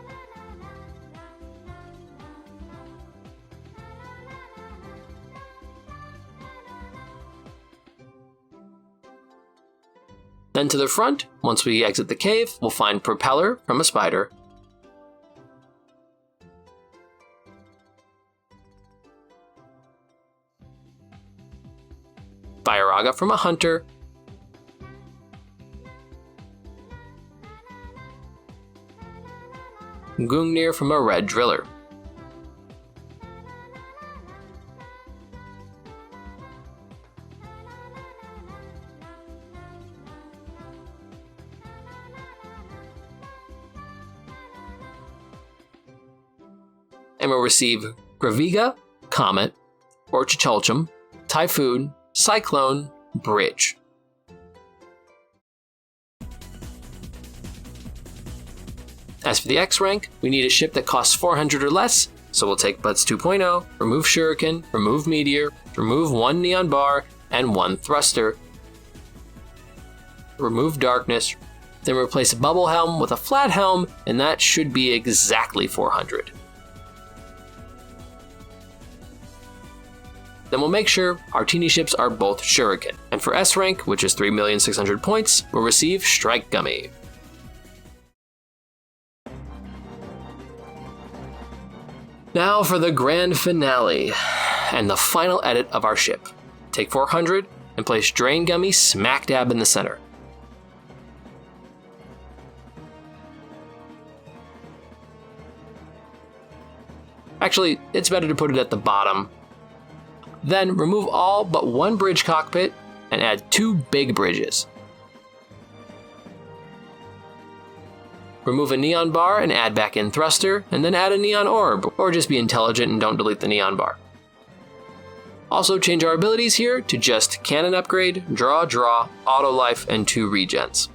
Then to the front, once we exit the cave, we'll find propeller from a spider, Fire-Aga from a hunter, Gungnir from a red driller. And we'll receive Graviga, Comet, Orchichalchum, Typhoon, Cyclone, Bridge. As for the X rank, we need a ship that costs 400 or less, so we'll take Butts 2.0, remove Shuriken, remove Meteor, remove 1 Neon Bar, and 1 Thruster, remove Darkness, then replace Bubble Helm with a flat helm, and that should be exactly 400. Then we'll make sure our teeny ships are both Shuriken. And for S rank, which is 3,600,000 points, we'll receive Strike Gummy. Now for the grand finale, and the final edit of our ship. Take 400 and place Drain Gummy smack dab in the center. Actually, it's better to put it at the bottom. Then remove all but 1 bridge cockpit and add 2 big bridges. Remove a neon bar and add back in thruster, and then add a neon orb, or just be intelligent and don't delete the neon bar. Also change our abilities here to just cannon upgrade, draw, auto life, and 2 regens.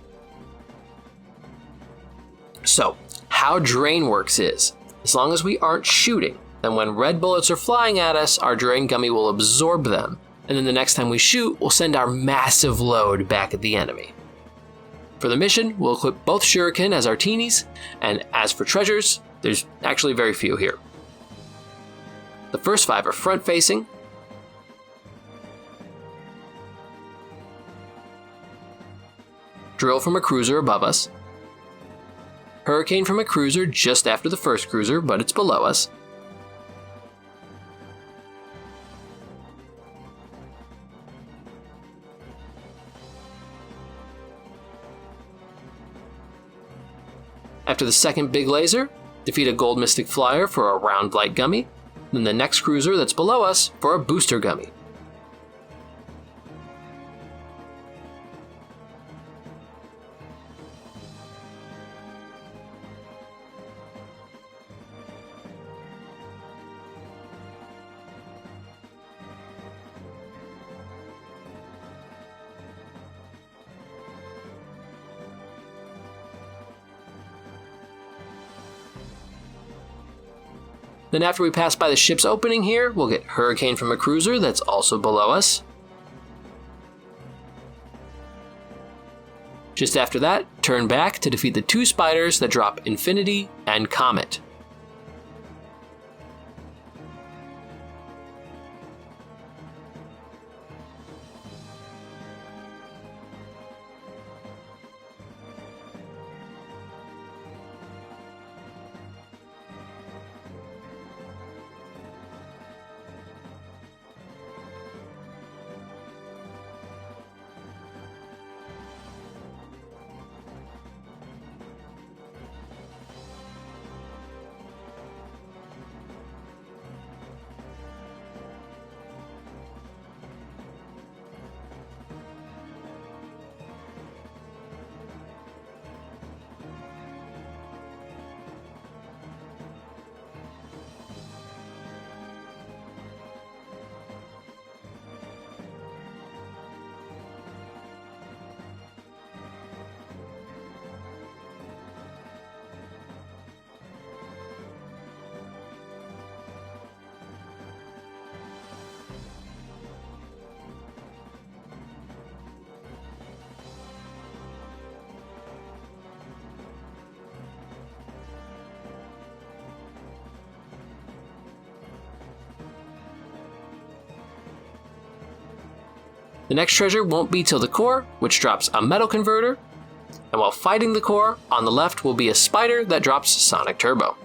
So, how drain works is, as long as we aren't shooting, then when red bullets are flying at us, our drain gummy will absorb them, and then the next time we shoot, we'll send our massive load back at the enemy. For the mission, we'll equip both shuriken as our teenies, and as for treasures, there's actually very few here. The first 5 are front-facing, drill from a cruiser above us, hurricane from a cruiser just after the first cruiser, but it's below us, after the second big laser, defeat a gold mystic flyer for a round light gummy, then the next cruiser that's below us for a booster gummy. Then after we pass by the ship's opening here, we'll get hurricane from a cruiser that's also below us. Just after that, turn back to defeat the 2 spiders that drop Infinity and Comet. The next treasure won't be till the core, which drops a metal converter, and while fighting the core, on the left will be a spider that drops Sonic Turbo.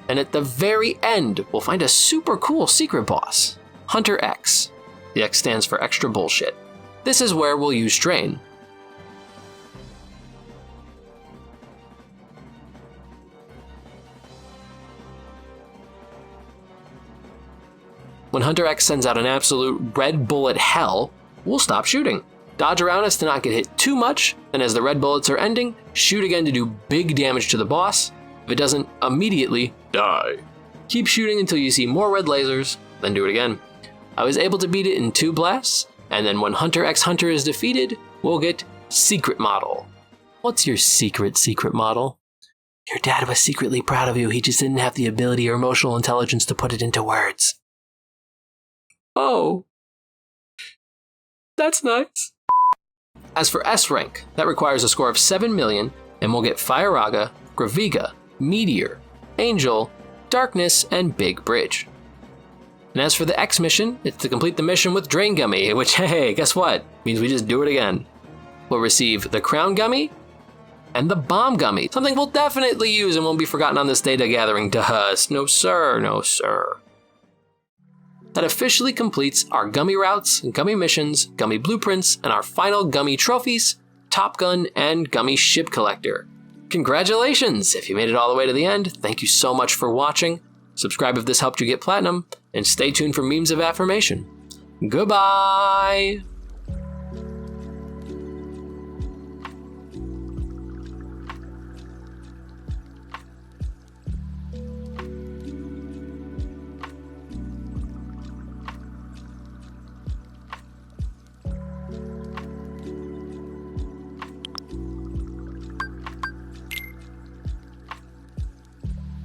And at the very end, we'll find a super cool secret boss, Hunter X. The X stands for extra bullshit. This is where we'll use Drain. When Hunter X sends out an absolute red bullet hell, we'll stop shooting. Dodge around us to not get hit too much, and as the red bullets are ending, shoot again to do big damage to the boss. If it doesn't, immediately die. Keep shooting until you see more red lasers, then do it again. I was able to beat it in 2 blasts, and then when Hunter X Hunter is defeated, we'll get Secret Model. What's your secret model? Your dad was secretly proud of you, he just didn't have the ability or emotional intelligence to put it into words. Oh. That's nice. As for S rank, that requires a score of 7 million, and we'll get Firaga, Graviga, Meteor, Angel, Darkness, and Big Bridge. And as for the X mission, it's to complete the mission with Drain Gummy, which, hey, guess what? Means we just do it again. We'll receive the Crown Gummy and the Bomb Gummy, something we'll definitely use and won't be forgotten on this data gathering. Duh, no sir, no sir. That officially completes our Gummy routes, Gummy missions, Gummy blueprints, and our final Gummy trophies, Top Gun, and Gummi Ship Collector. Congratulations! If you made it all the way to the end, thank you so much for watching. Subscribe if this helped you get platinum, and stay tuned for memes of affirmation. Goodbye!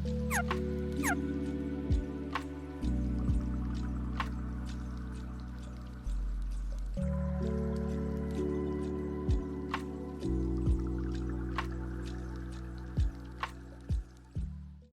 You